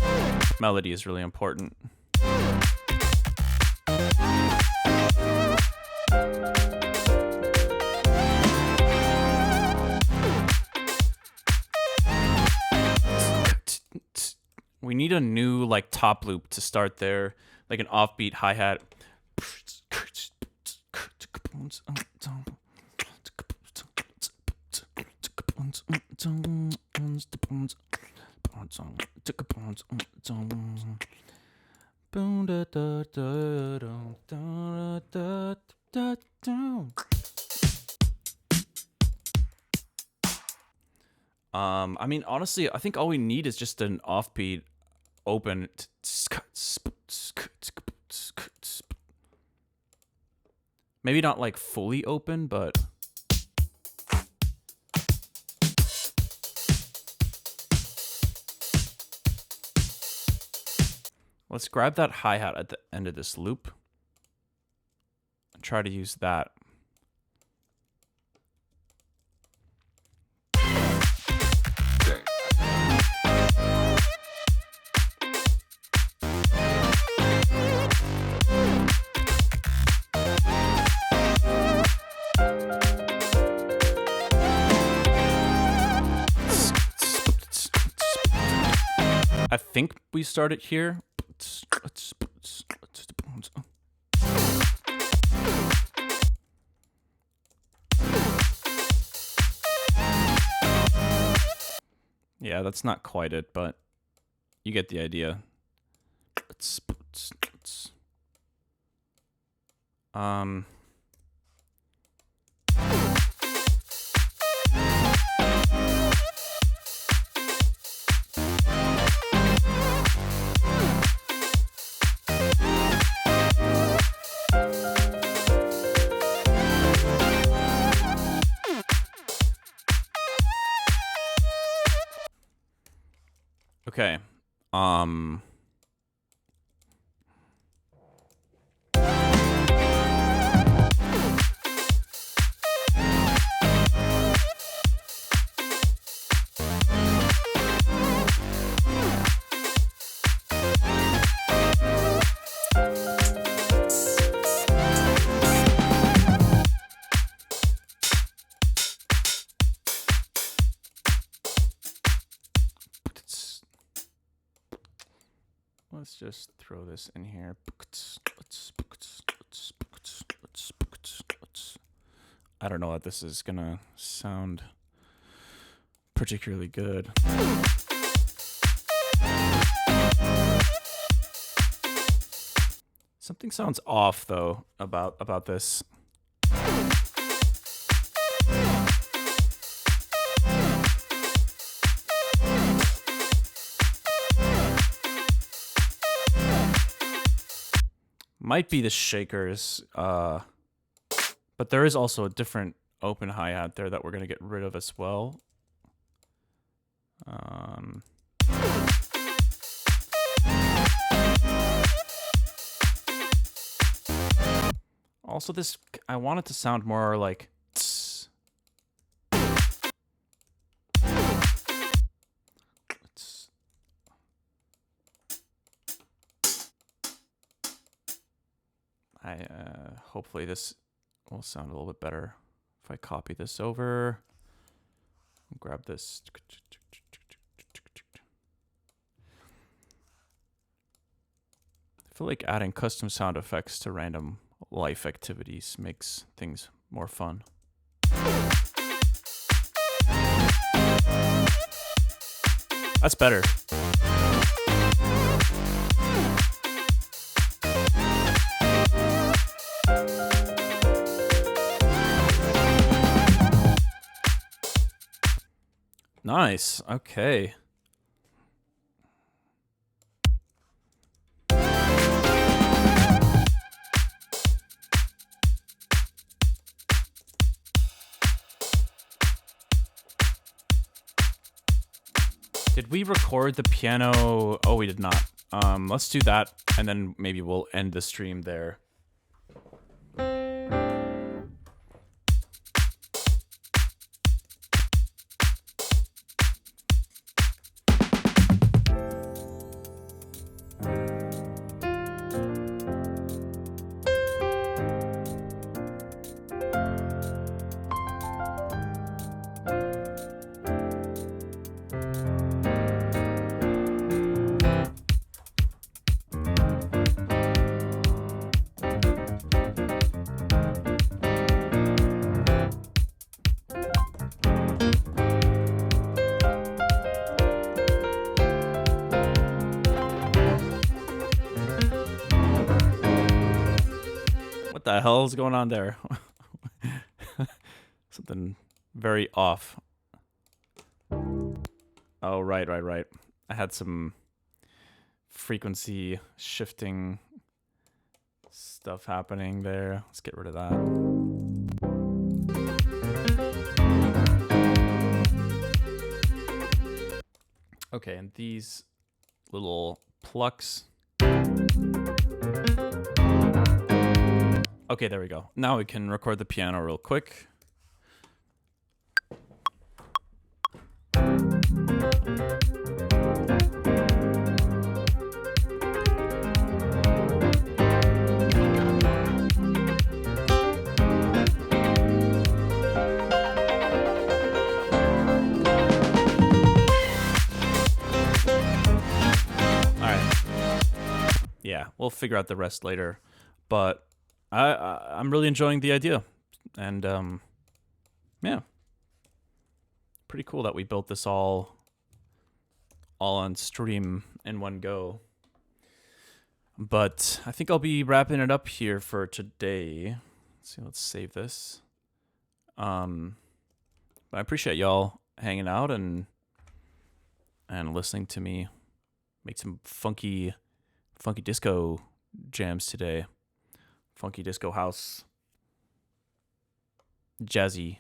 melody is really important. We need a new like top loop to start there, like an offbeat hi-hat. I mean, honestly, I think all we need is just an offbeat open. Maybe not like fully open, but let's grab that hi-hat at the end of this loop and try to use that. I think we start it here. Yeah, that's not quite it, but you get the idea. Okay. Let's just throw this in here. I don't know that this is gonna sound particularly good. Something sounds off though about this. Might be the shakers, but there is also a different open hi-hat there that we're gonna get rid of as well. Also, this I want it to sound more like. Hopefully this will sound a little bit better if I copy this over. Grab this. I feel like adding custom sound effects to random life activities makes things more fun. That's better. Nice. Okay. Did we record the piano? Oh, we did not. Let's do that, and then maybe we'll end the stream there. the hell is going on there? Something very off. Oh, right. I had some frequency shifting stuff happening there. Let's get rid of that. Okay, and these little plucks. Okay, there we go. Now we can record the piano real quick. Yeah, we'll figure out the rest later, but I'm really enjoying the idea, and yeah, pretty cool that we built this all on stream in one go. But I think I'll be wrapping it up here for today. Let's save this. But I appreciate y'all hanging out and listening to me make some funky disco jams today. Funky disco house. Jazzy,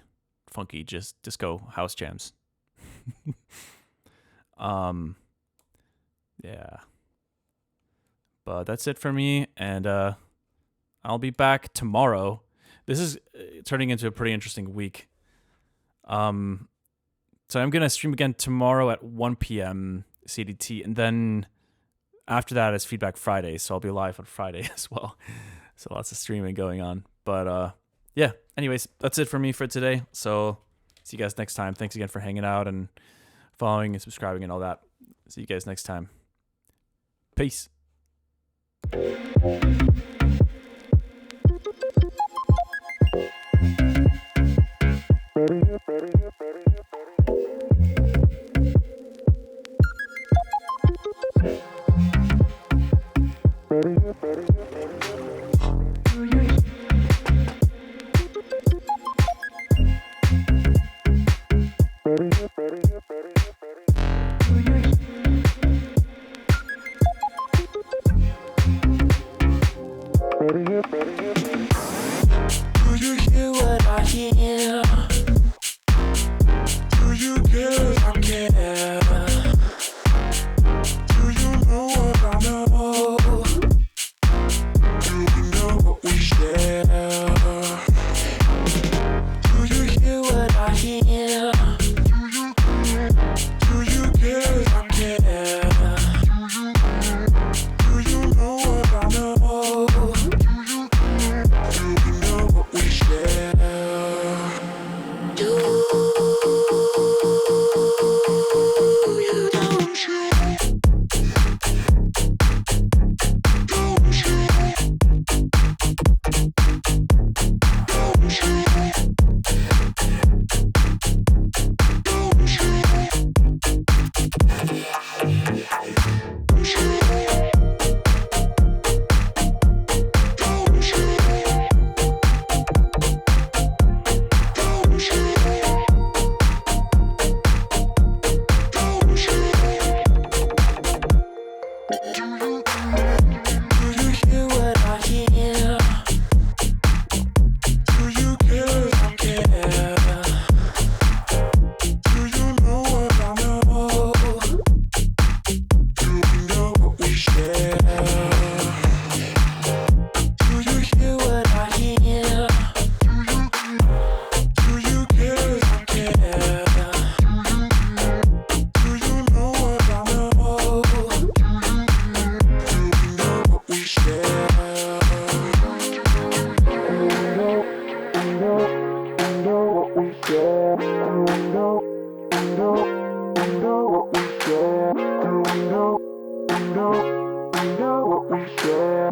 funky, just disco house jams. Yeah. But that's it for me, and I'll be back tomorrow. This is turning into a pretty interesting week. So I'm gonna stream again tomorrow at 1 p.m. CDT, and then after that is Feedback Friday, so I'll be live on Friday as well. So lots of streaming going on. But yeah, anyways, that's it for me for today. So see you guys next time. Thanks again for hanging out and following and subscribing and all that. See you guys next time. Peace. know what we share.